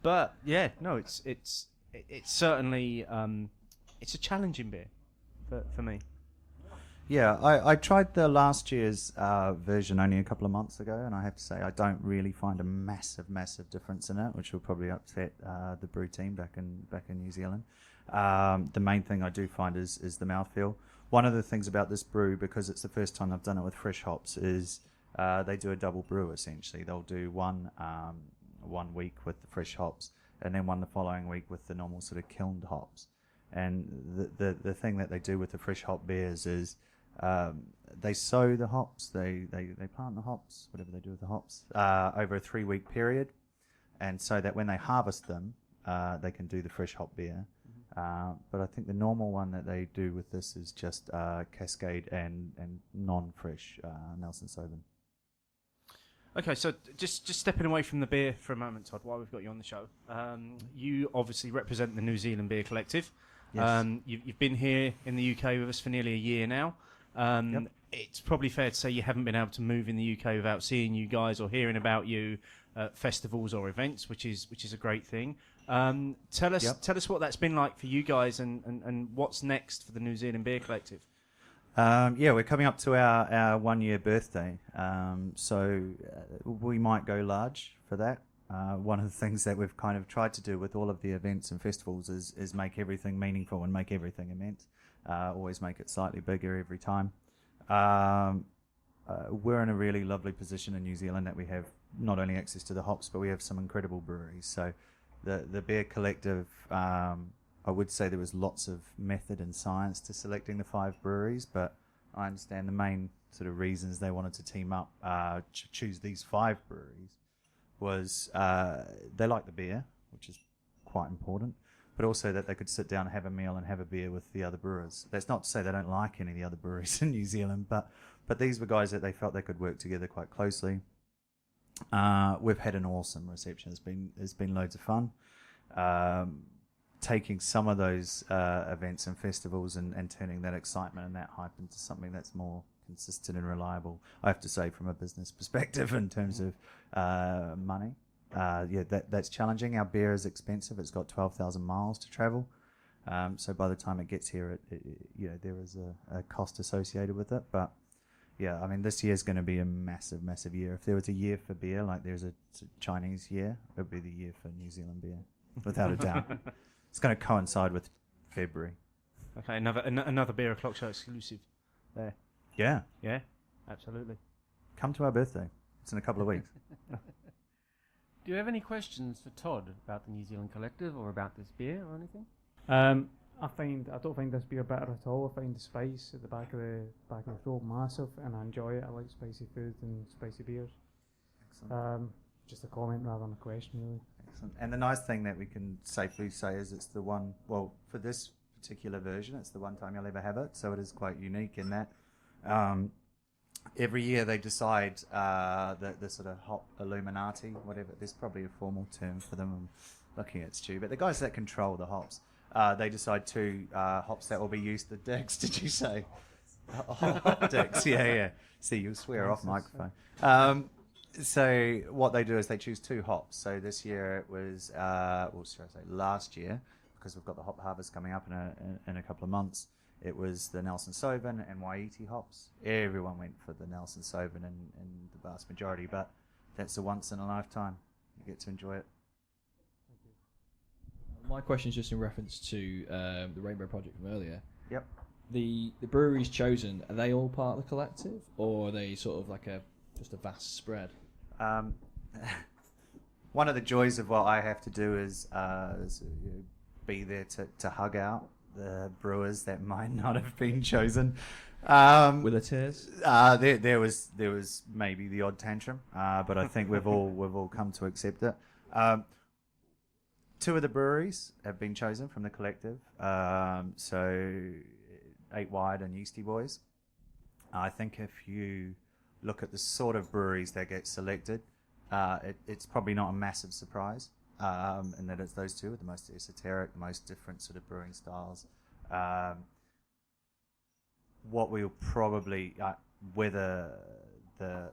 But yeah, no, it's certainly it's a challenging beer for me. Yeah, I tried the last year's version only a couple of months ago, and I have to say I don't really find a massive difference in it, which will probably upset the brew team back in New Zealand. The main thing I do find is the mouthfeel. One of the things about this brew, because it's the first time I've done it with fresh hops, is they do a double brew essentially. They'll do one week with the fresh hops, and then one the following week with the normal sort of kilned hops. And the thing that they do with the fresh hop beers is they sow the hops, they plant the hops, whatever they do with the hops, over a 3-week period, and so that when they harvest them, they can do the fresh hop beer. But I think the normal one that they do with this is just Cascade and non-fresh Nelson Sauvin. Okay, so just stepping away from the beer for a moment, Todd, while we've got you on the show. You obviously represent the New Zealand Beer Collective. Yes. You've been here in the UK with us for nearly a year now. Yep. It's probably fair to say you haven't been able to move in the UK without seeing you guys or hearing about you at festivals or events, which is a great thing. Tell us what that's been like for you guys and what's next for the New Zealand Beer Collective. We're coming up to our 1-year birthday, so we might go large for that. One of the things that we've kind of tried to do with all of the events and festivals is make everything meaningful and make everything immense. Always make it slightly bigger every time. We're in a really lovely position in New Zealand that we have not only access to the hops, but we have some incredible breweries. So the Beer Collective, I would say there was lots of method and science to selecting the 5 breweries, but I understand the main sort of reasons they wanted to team up, choose these 5 breweries, was they like the beer, which is quite important, but also that they could sit down and have a meal and have a beer with the other brewers. That's not to say they don't like any of the other breweries in New Zealand, but these were guys that they felt they could work together quite closely. We've had an awesome reception. It's been loads of fun. Taking some of those events and festivals and turning that excitement and that hype into something that's more consistent and reliable. I have to say, from a business perspective, in terms of money, that's challenging. Our beer is expensive. It's got 12,000 miles to travel. So by the time it gets here, there is a cost associated with it. But yeah, I mean, this year is going to be a massive, massive year. If there was a year for beer, like there's a Chinese year, it would be the year for New Zealand beer, without a doubt. It's going to coincide with February. Okay, another Beer O'Clock Show exclusive there. Yeah. Yeah, absolutely. Come to our birthday. It's in a couple of weeks. Do you have any questions for Todd about the New Zealand Collective or about this beer or anything? I don't find this beer bitter at all. I find the spice at the back of the throat massive, and I enjoy it. I like spicy food and spicy beers. Excellent. Just a comment rather than a question, really. Excellent. And the nice thing that we can safely say is it's the one. Well, for this particular version, it's the one time you'll ever have it. So it is quite unique in that. Every year they decide the sort of hop Illuminati, whatever. There's probably a formal term for them. I'm looking at Stu, but the guys that control the hops. They decide 2 hops that will be used. The decks, did you say? Hop decks, yeah. See, you'll swear off microphone. So what they do is they choose 2 hops. So this year it was, last year, because we've got the hop harvest coming up in a couple of months, it was the Nelson Sauvin and Yeastie hops. Everyone went for the Nelson Sauvin in the vast majority, but that's a once in a lifetime. You get to enjoy it. My question is just in reference to the Rainbow Project from earlier. Yep. The breweries chosen, are they all part of the collective, or are they sort of like just a vast spread? One of the joys of what I have to do is be there to hug out the brewers that might not have been chosen. With the tears? There was maybe the odd tantrum, but I think we've all come to accept it. 2 of the breweries have been chosen from the collective, so 8 Wide and Yeastie Boys. I think if you look at the sort of breweries that get selected, it's probably not a massive surprise, in that it's those 2 are the most esoteric, the most different sort of brewing styles. What we'll probably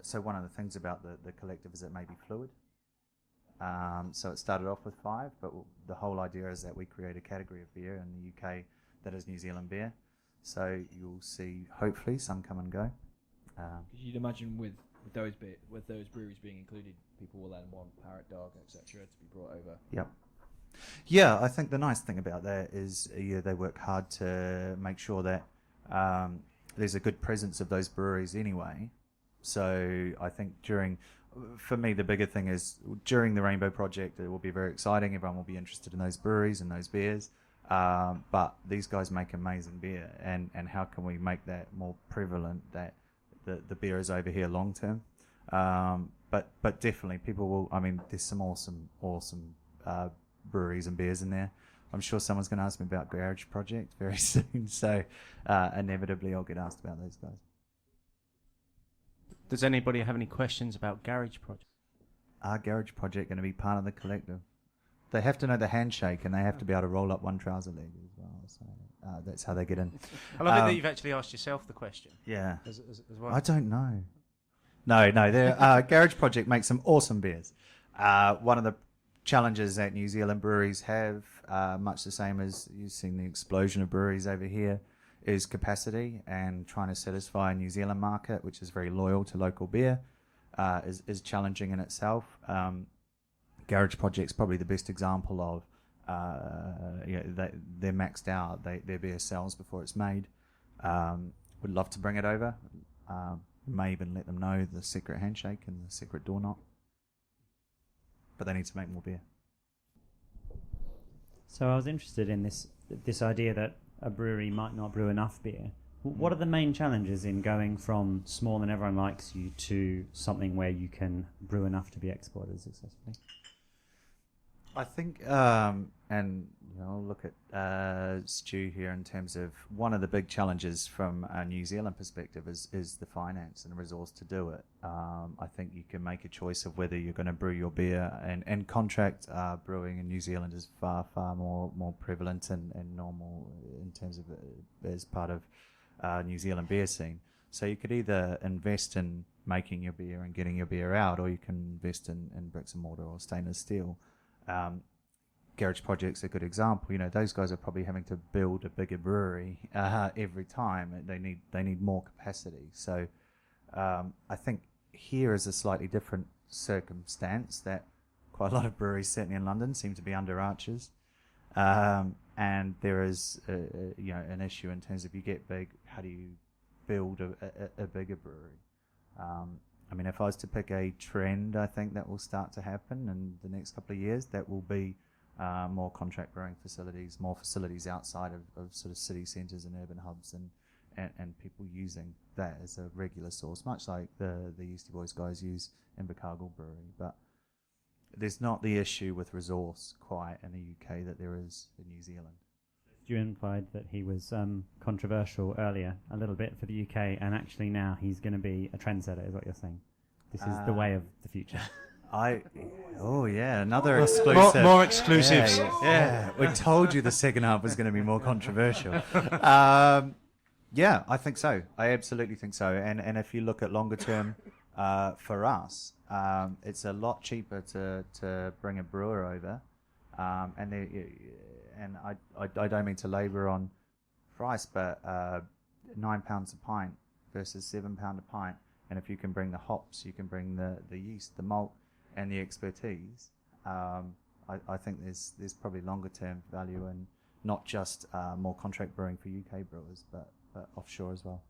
so one of the things about the collective is it may be fluid. So it started off with 5, but the whole idea is that we create a category of beer in the UK that is New Zealand beer. So you'll see, hopefully, some come and go. You'd imagine with those breweries being included, people will then want Parrot Dog, etc., to be brought over. Yep. Yeah, I think the nice thing about that is they work hard to make sure that there's a good presence of those breweries anyway. So I think during for me, the bigger thing is during the Rainbow Project, it will be very exciting. Everyone will be interested in those breweries and those beers. But these guys make amazing beer, and how can we make that more prevalent, that the beer is over here long term? But definitely people will. I mean, there's some awesome breweries and beers in there. I'm sure someone's going to ask me about Garage Project very soon, so inevitably I'll get asked about those guys. Does anybody have any questions about Garage Project? Are Garage Project going to be part of the collective? They have to know the handshake, and they have to be able to roll up one trouser leg as well. So that's how they get in. I love it that you've actually asked yourself the question. Yeah. As well. I don't know. No. Garage Project makes some awesome beers. One of the challenges that New Zealand breweries have, much the same as you've seen the explosion of breweries over here, is capacity, and trying to satisfy a New Zealand market, which is very loyal to local beer, is challenging in itself. Garage Project's probably the best example of they're maxed out. Their beer sells before it's made. Would love to bring it over. May even let them know the secret handshake and the secret door knock. But they need to make more beer. So I was interested in this idea that a brewery might not brew enough beer. What are the main challenges in going from small and everyone likes you to something where you can brew enough to be exported successfully? I think, and I'll look at Stu here in terms of one of the big challenges from a New Zealand perspective is the finance and the resource to do it. I think you can make a choice of whether you're going to brew your beer, and contract brewing in New Zealand is far more prevalent and normal in terms of as part of New Zealand beer scene. So you could either invest in making your beer and getting your beer out, or you can invest in bricks and mortar or stainless steel. Garage Project's a good example. Those guys are probably having to build a bigger brewery every time. They need more capacity. So I think here is a slightly different circumstance, that quite a lot of breweries, certainly in London, seem to be under arches, and there is an issue in terms of, you get big, how do you build a bigger brewery? I mean, if I was to pick a trend, I think that will start to happen in the next couple of years. That will be more contract brewing facilities, more facilities outside of sort of city centres and urban hubs, and people using that as a regular source, much like the Yeastie Boys guys use Invercargill Brewery. But there's not the issue with resource quite in the UK that there is in New Zealand. You implied that he was controversial earlier, a little bit for the UK, and actually now he's going to be a trendsetter, is what you're saying. This is the way of the future. Another exclusive. More exclusives. Yeah. We told you the second half was going to be more controversial. I think so. I absolutely think so. And if you look at longer term, for us, it's a lot cheaper to bring a brewer over, and I don't mean to labour on price, but £9 a pint versus £7 a pint. And if you can bring the hops, you can bring the yeast, the malt, and the expertise. I think there's probably longer term value in not just more contract brewing for UK brewers, but offshore as well.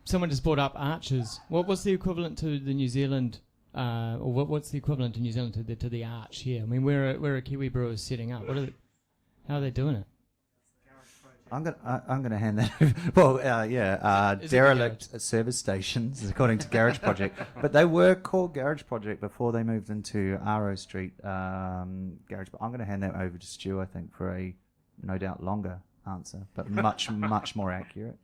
Someone just brought up arches. What's the equivalent to the New Zealand, what's the equivalent in New Zealand to the arch here? I mean, where are Kiwi brewers setting up? How are they doing it? I'm gonna hand that over. Derelict service stations, according to Garage Project, but they were called Garage Project before they moved into Aro Street Garage. But I'm going to hand that over to Stu, I think, for a no doubt longer answer, but much more accurate.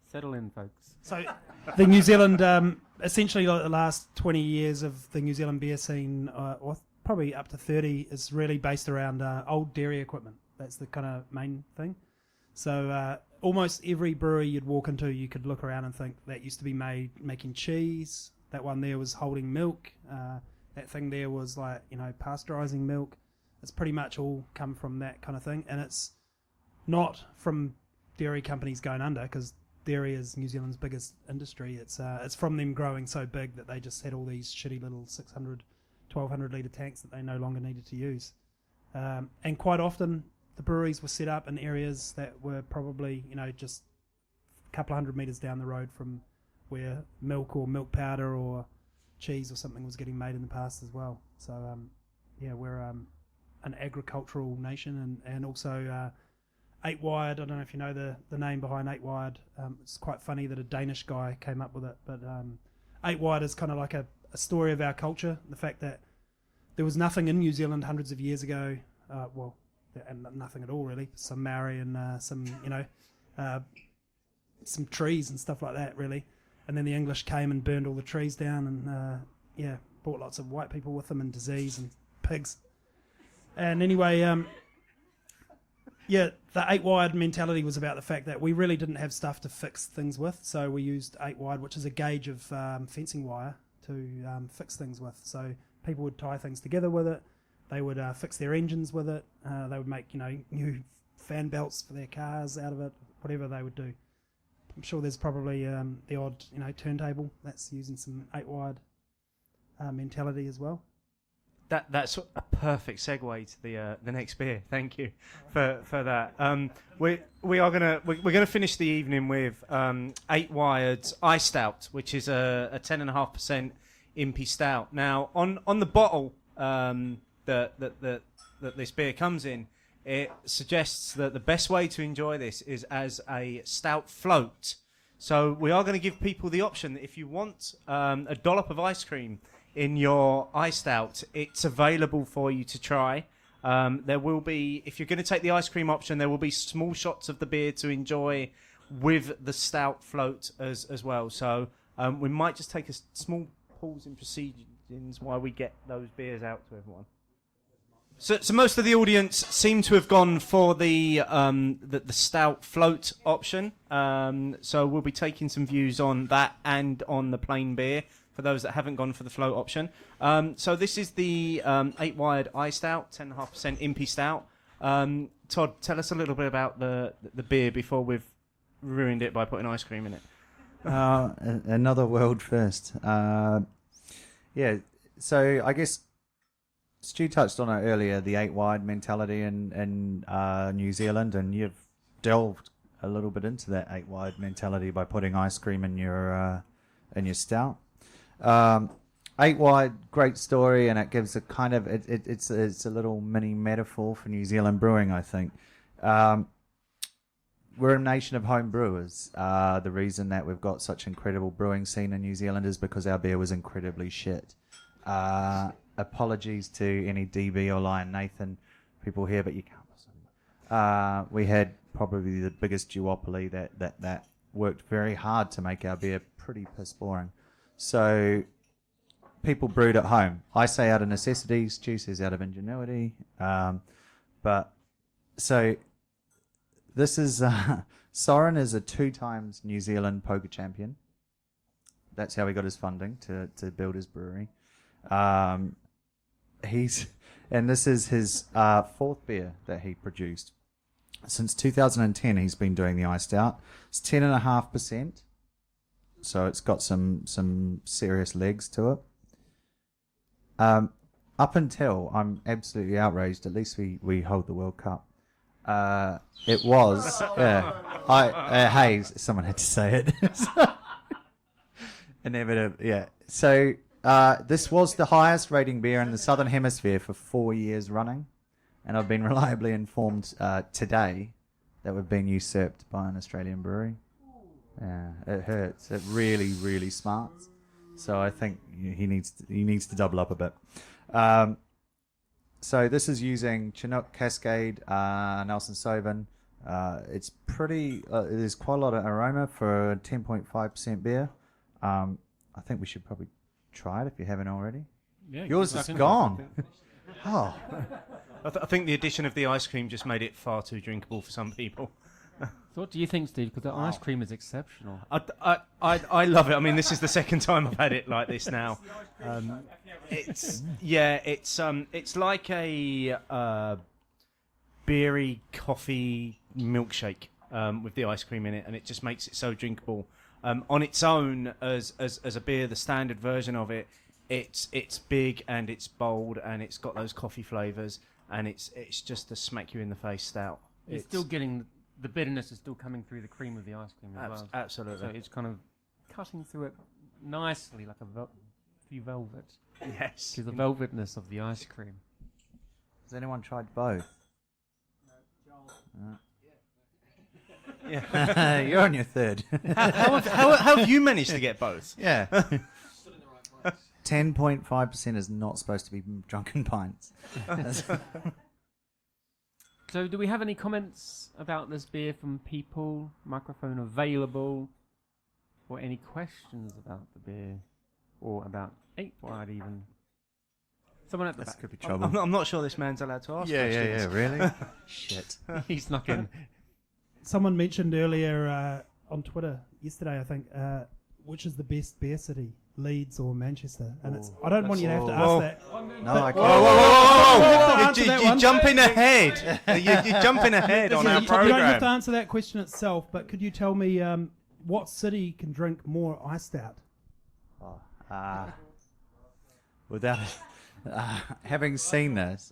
Settle in, folks. So, the New Zealand, essentially, like the last 20 years of the New Zealand beer scene, or probably up to 30, is really based around old dairy equipment. That's the kind of main thing. So almost every brewery you'd walk into, you could look around and think that used to be making cheese. That one there was holding milk. That thing there was pasteurizing milk. It's pretty much all come from that kind of thing. And it's not from dairy companies going under, because dairy is New Zealand's biggest industry. It's from them growing so big that they just had all these shitty little 600, 1,200 litre tanks that they no longer needed to use. And quite often, the breweries were set up in areas that were probably, just a couple of 100 metres down the road from where milk or milk powder or cheese or something was getting made in the past as well. So we're an agricultural nation, and also 8-wired. I don't know if you know the name behind 8-wired. It's quite funny that a Danish guy came up with it, but 8-wired is kind of like a story of our culture. The fact that there was nothing in New Zealand hundreds of years ago. And nothing at all really. Some Maori and some some trees and stuff like that really. And then the English came and burned all the trees down, and brought lots of white people with them, and disease and pigs. And anyway, the 8-wired mentality was about the fact that we really didn't have stuff to fix things with, so we used 8-wired, which is a gauge of fencing wire to fix things with. So people would tie things together with it. They would fix their engines with it. They would make new fan belts for their cars out of it. Whatever they would do. I'm sure there's probably the odd turntable that's using some 8-wired mentality as well. That's a perfect segue to the next beer. Thank you for that. We're gonna finish the evening with 8-wired iStout, which is a 10.5% impy stout. Now on the bottle that this beer comes in, it suggests that the best way to enjoy this is as a stout float. So we are going to give people the option that if you want a dollop of ice cream in your iStout, it's available for you to try. There will be, if you're going to take the ice cream option, there will be small shots of the beer to enjoy with the stout float as well. So we might just take a small pause in proceedings while we get those beers out to everyone. So most of the audience seem to have gone for the stout float option. So we'll be taking some views on that and on the plain beer for those that haven't gone for the float option. So this is the 8-wired iStout, 10.5% impy stout. Todd, tell us a little bit about the beer before we've ruined it by putting ice cream in it. Another world first. So I guess Stu touched on it earlier, the 8-wide mentality in New Zealand, and you've delved a little bit into that 8-wide mentality by putting ice cream in your stout. 8-wide, great story, and it gives a kind of it's a little mini metaphor for New Zealand brewing, I think. We're a nation of home brewers. The reason that we've got such incredible brewing scene in New Zealand is because our beer was incredibly shit. Apologies to any DB or Lion Nathan people here, but you can't listen. We had probably the biggest duopoly that worked very hard to make our beer pretty piss boring. So people brewed at home. I say out of necessity, Stu says out of ingenuity. But so this is Soren is a 2 times New Zealand poker champion. That's how he got his funding to build his brewery. And this is his 4th beer that he produced. Since 2010, he's been doing the iStout. It's 10.5%, so it's got some serious legs to it. Up until, I'm absolutely outraged, at least we hold the World Cup. It was, hey, someone had to say it. Inevitable, yeah. So this was the highest rating beer in the Southern Hemisphere for 4 years running, and I've been reliably informed today that we've been usurped by an Australian brewery. Yeah, it hurts. It really, really smarts. So I think he needs to double up a bit. So this is using Chinook, Cascade, Nelson Sauvin. It's pretty. There's quite a lot of aroma for a 10.5% beer. I think we should probably try it if you haven't already. Yeah, yours is gone. Oh, I think the addition of the ice cream just made it far too drinkable for some people. So what do you think, Steve? Because the ice cream is exceptional. I love it. I mean, this is the second time I've had it like this now. It's like a beery coffee milkshake with the ice cream in it, and it just makes it so drinkable. On its own, as a beer, the standard version of it, it's big and it's bold and it's got those coffee flavours, and it's just a smack you in the face stout. It's still getting the bitterness is still coming through the cream of the ice cream as well. Absolutely. So it's kind of cutting through it nicely like a few velvet. Yes. To the velvetness of the ice cream. Has anyone tried both? No. Yeah. You're on your third. how have you managed to get both? Yeah. 10.5% is not supposed to be drunken pints. So do we have any comments about this beer from people? Microphone available? Or any questions about the beer? Or about 8 Wide even? Someone at the back. Could be trouble. I'm not sure this man's allowed to ask questions. Yeah, really? Shit. He snuck in. Someone mentioned earlier on Twitter yesterday, I think, which is the best beer city, Leeds or Manchester? And I don't want you to have to ask that. No, I can't. You're jumping ahead. You're jumping ahead on our You don't have to program. answer that question itself, but could you tell me what city can drink more iStout? Without having seen this,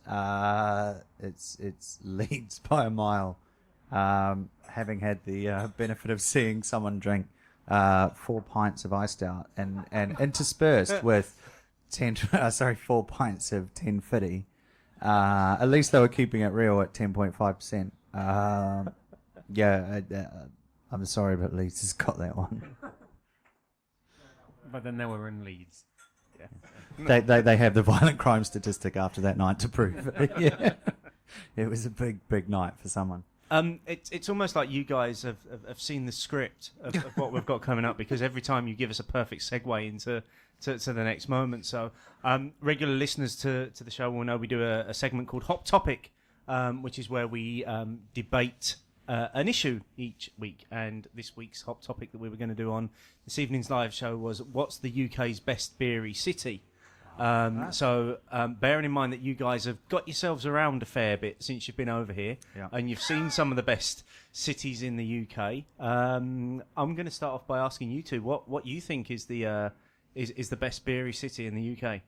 it's Leeds by a mile. Having had the benefit of seeing someone drink 4 pints of iStout and interspersed with 4 pints of 1050. At least they were keeping it real at 10.5%. I'm sorry, but Leeds has got that one. But then they were in Leeds. Yeah. They have the violent crime statistic after that night to prove it. Yeah. It was a big night for someone. It's almost like you guys have seen the script of what we've got coming up, because every time you give us a perfect segue into the next moment. So regular listeners to the show will know we do a segment called Hot Topic, which is where we debate an issue each week. And this week's Hot Topic that we were going to do on this evening's live show was, what's the UK's best beery city? So bearing in mind that you guys have got yourselves around a fair bit since you've been over here, and you've seen some of the best cities in the UK, I'm going to start off by asking you two what you think is the best beery city in the UK.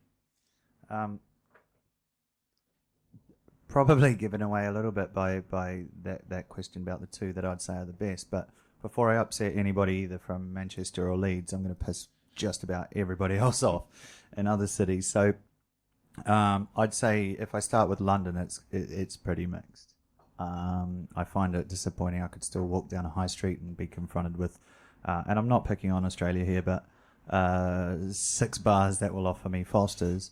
Probably given away a little bit by that question about the two that I'd say are the best. But before I upset anybody either from Manchester or Leeds, I'm going to piss just about everybody else off in other cities. So I'd say if I start with London, it's pretty mixed. I find it disappointing. I could still walk down a high street and be confronted with, and I'm not picking on Australia here, but 6 bars that will offer me Foster's.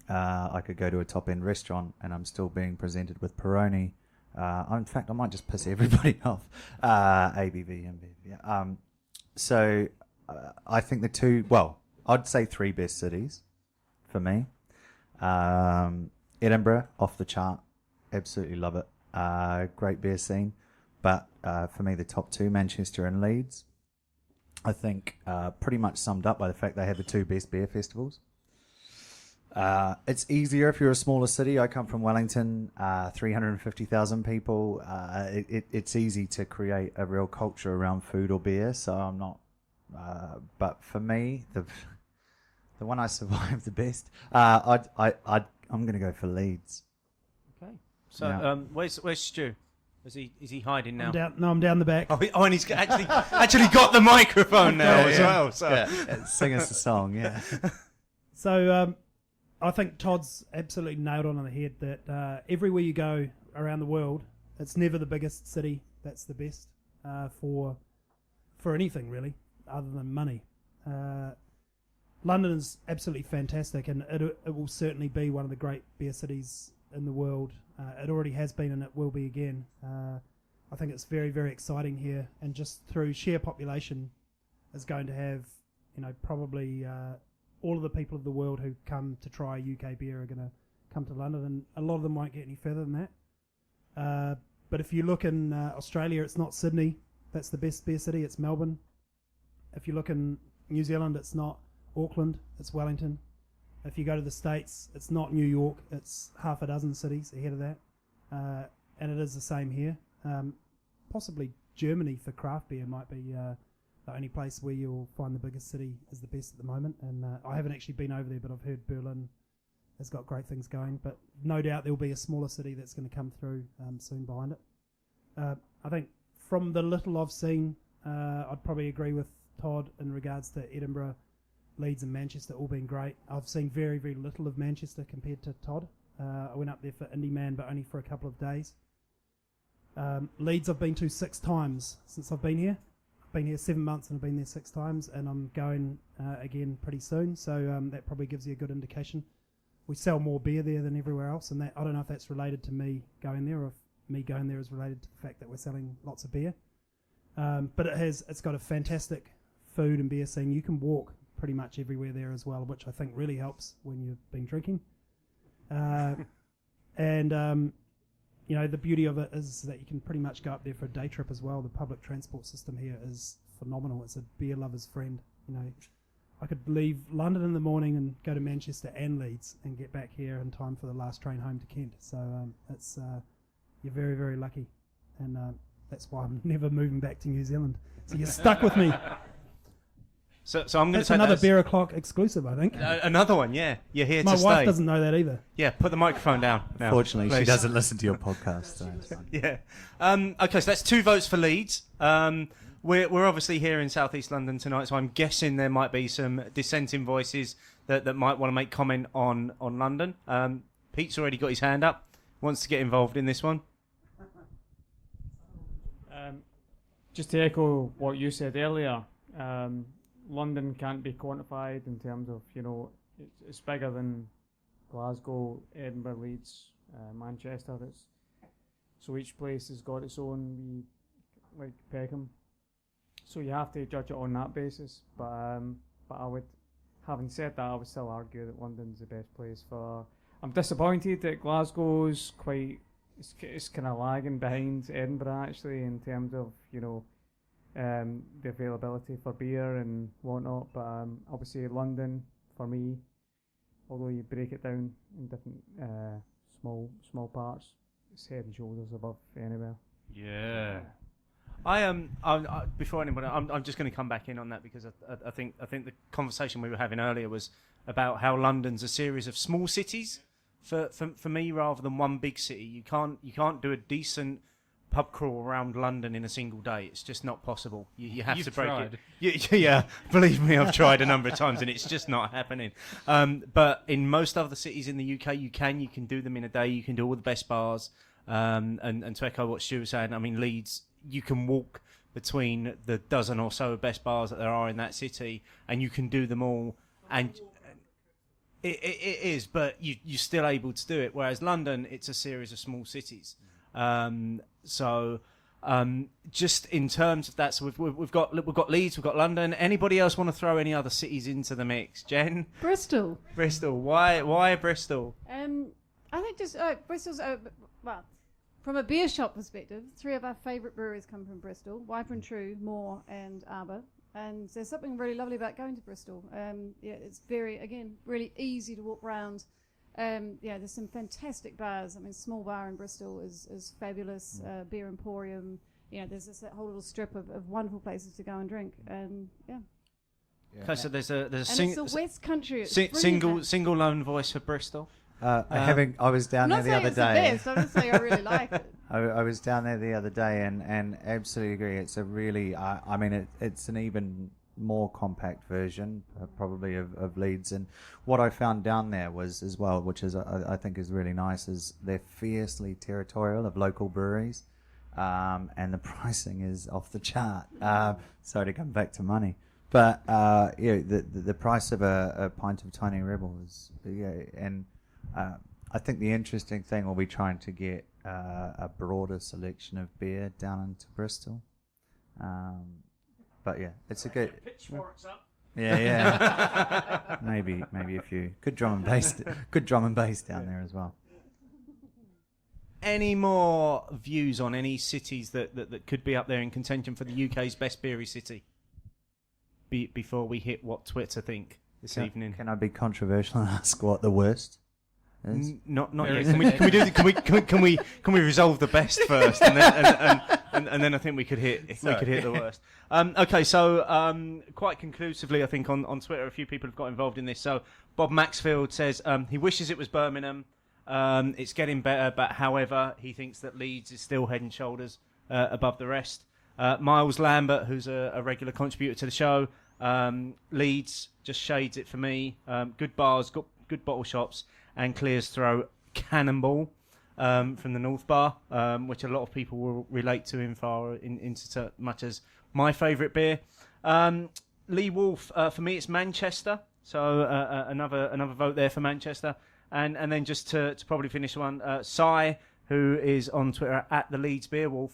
I could go to a top-end restaurant and I'm still being presented with Peroni. In fact, I might just piss everybody off. ABV, MBV. So I think the two, I'd say 3 best cities for me. Edinburgh, off the chart. Absolutely love it. Great beer scene. But for me, the top 2, Manchester and Leeds, I think pretty much summed up by the fact they have the 2 best beer festivals. It's easier if you're a smaller city. I come from Wellington, 350,000 people. It's easy to create a real culture around food or beer, so I'm not... but for me, the one I survived the best, I'm going to go for Leeds. Okay. So where's Stu? Is he hiding now? I'm down the back. Oh, and he's actually got the microphone now as well. So sing us a song, yeah. So I think Todd's absolutely nailed on the head that everywhere you go around the world, it's never the biggest city that's the best for anything really, other than money. London is absolutely fantastic, and it will certainly be one of the great beer cities in the world. It already has been, and it will be again. I think it's very, very exciting here, and just through sheer population, is going to have, probably all of the people of the world who come to try UK beer are going to come to London, and a lot of them won't get any further than that. But if you look in Australia, it's not Sydney that's the best beer city, it's Melbourne. If you look in New Zealand, it's not Auckland, it's Wellington. If you go to the States, it's not New York, it's half a dozen cities ahead of that. And it is the same here. Possibly Germany for craft beer might be the only place where you'll find the biggest city is the best at the moment. And I haven't actually been over there, but I've heard Berlin has got great things going. But no doubt there'll be a smaller city that's going to come through soon behind it. I think from the little I've seen, I'd probably agree with Todd in regards to Edinburgh, Leeds and Manchester all being great. I've seen very, very little of Manchester compared to Todd. I went up there for Indie Man, but only for a couple of days. Leeds I've been to 6 times since I've been here. I've been here 7 months and I've been there 6 times, and I'm going again pretty soon, so that probably gives you a good indication. We sell more beer there than everywhere else, and that I don't know if that's related to me going there or if me going there is related to the fact that we're selling lots of beer. But it's got a fantastic food and beer scene. You can walk pretty much everywhere there as well, which I think really helps when you've been drinking. You know, the beauty of it is that you can pretty much go up there for a day trip as well. The public transport system here is phenomenal. It's a beer lover's friend. You know, I could leave London in the morning and go to Manchester and Leeds and get back here in time for the last train home to Kent. So it's you're very, very lucky, and that's why I'm never moving back to New Zealand. So you're stuck with me. So I'm going to say another Beer O'Clock exclusive, I think. Another one, yeah. You're here to stay. My wife doesn't know that either. Yeah, put the microphone down now. Fortunately, please. she doesn't listen to your podcast. So it's fine. Yeah. Okay, so that's 2 votes for Leeds. We're obviously here in South East London tonight, so I'm guessing there might be some dissenting voices that might want to make comment on London. Pete's already got his hand up. Wants to get involved in this one. Just to echo what you said earlier, London can't be quantified in terms of, you know, it's bigger than Glasgow, Edinburgh, Leeds, Manchester. So each place has got its own like Peckham. So you have to judge it on that basis. But I would, having said that, I would still argue that London's the best place for. I'm disappointed that Glasgow's it's kind of lagging behind Edinburgh actually in terms of, you know, the availability for beer and whatnot, but obviously London for me, although you break it down in different small parts, it's head and shoulders above anywhere. Yeah. Before anybody, I'm just going to come back in on that because I think the conversation we were having earlier was about how London's a series of small cities. For me, rather than one big city, you can't do a decent pub crawl around London in a single day. It's just not possible. You have You've to break tried. it. Yeah, believe me, I've tried a number of times and it's just not happening. But in most other cities in the UK, you can do them in a day. You can do all the best bars. And to echo what Stu was saying, I mean, Leeds, you can walk between the dozen or so best bars that there are in that city, and you can do them all. And it is, but you're still able to do it. Whereas London, it's a series of small cities. Just in terms of that, so we've got Leeds, we've got London. Anybody else want to throw any other cities into the mix? Jen? Bristol. Why Bristol? I think just Bristol's well, from a beer shop perspective, 3 of our favourite breweries come from Bristol: Wiper and True, Moore, and Arbor. And there's something really lovely about going to Bristol. Yeah, it's really easy to walk around. Yeah, there's some fantastic bars. I mean, Small Bar in Bristol is fabulous. Beer Emporium. You know, there's that whole little strip of wonderful places to go and drink. And yeah. Okay, so there's a it's the West Country. It's single lone voice for Bristol. I was down there the other day. I'm not saying I really like it. I was down there the other day and absolutely agree. It's a really, I mean, it's an even more compact version, probably of Leeds. And what I found down there was as well, which is I think is really nice, is they're fiercely territorial of local breweries, and the pricing is off the chart. Sorry to come back to money. But the price of a pint of Tiny Rebel is, and I think the interesting thing will be trying to get a broader selection of beer down into Bristol. But yeah, it's a good. Pitchforks up. Yeah. maybe a few good drum and bass down there as well. Any more views on any cities that could be up there in contention for the UK's best beery city? Before we hit what Twitter think this evening. Can I be controversial and ask what the worst is? Not yet. Can we resolve the best first, and then I think we could hit the worst. Okay, so quite conclusively, I think on Twitter a few people have got involved in this. So Bob Maxfield says he wishes it was Birmingham. It's getting better, but however, he thinks that Leeds is still head and shoulders above the rest. Miles Lambert, who's a regular contributor to the show. Leeds just shades it for me. Good bars, good bottle shops, and Clear's Throat Cannonball from the North Bar, which a lot of people will relate to in so much as my favourite beer. Lee Wolf, for me, it's Manchester. So another vote there for Manchester. And then just to probably finish one, Cy, who is on Twitter at the Leeds Beer Wolf,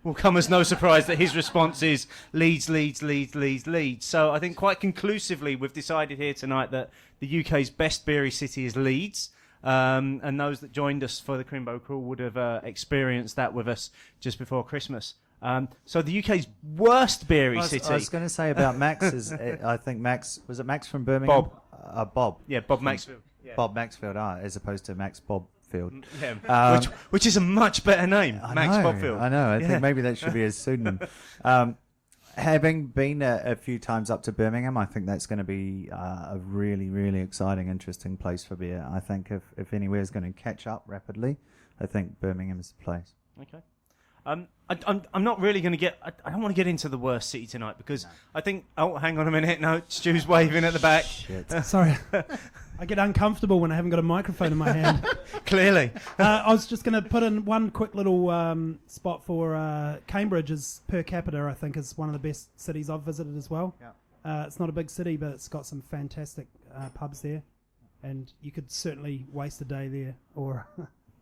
will come as no surprise that his response is Leeds. So I think quite conclusively we've decided here tonight that the UK's best beery city is Leeds. And those that joined us for the Crimbo Crawl would have experienced that with us just before Christmas. So the UK's worst beery city. I was going to say about Max is, I think Max, was it Max from Birmingham? Bob. Yeah, Bob Maxfield. Yeah. Bob Maxfield, as opposed to Max Bobfield. Yeah. Which is a much better name, Max Bobfield. I know. I think maybe that should be his pseudonym. Having been a few times up to Birmingham, I think that's going to be a really, really exciting, interesting place for beer. I think if anywhere is going to catch up rapidly, I think Birmingham is the place. Okay. I'm not really going to get... I don't want to get into the worst city tonight because I think... Oh, hang on a minute. No, Stu's waving at the back. Shit. Sorry. I get uncomfortable when I haven't got a microphone in my hand. Clearly. I was just going to put in one quick little spot for Cambridge is per capita, I think, is one of the best cities I've visited as well. Yeah. It's not a big city, but it's got some fantastic pubs there. And you could certainly waste a day there or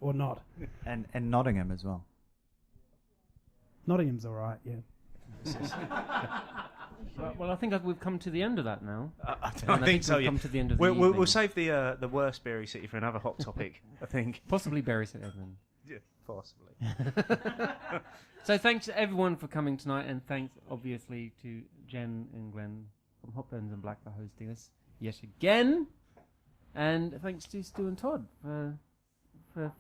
not. And Nottingham as well. Nottingham's all right, yeah. Well, I think we've come to the end of that now. I think so. We've come to the end of the we'll save the worst beery city for another hot topic. I think possibly Bury St Edmund. Yeah, possibly. So thanks to everyone for coming tonight, and thanks obviously to Jen and Glenn from Hoplands and Black for hosting us yet again, and thanks to Stu and Todd for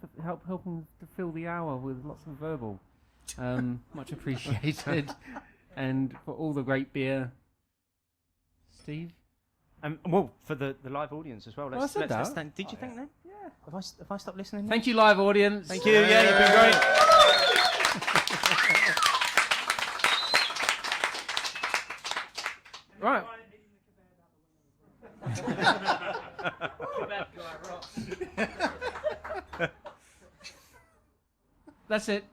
helping to fill the hour with lots of verbal. Much appreciated. And for all the great beer, Steve? Well, for the live audience as well. I said that. Did you think that? Yeah. Have I stopped listening? Thank you, live audience. Thank you. Yeah, you've been great. Right. That's it.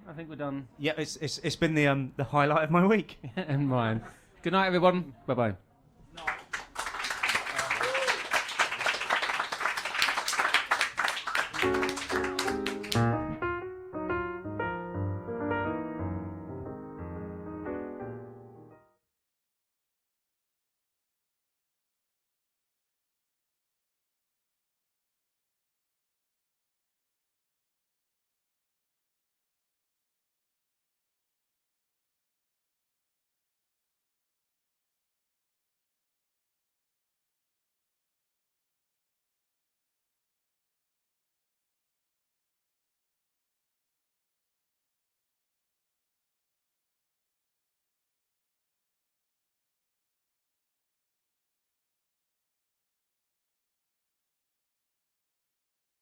I think we're done. Yeah, it's been the highlight of my week. And mine. Good night, everyone. Bye-bye.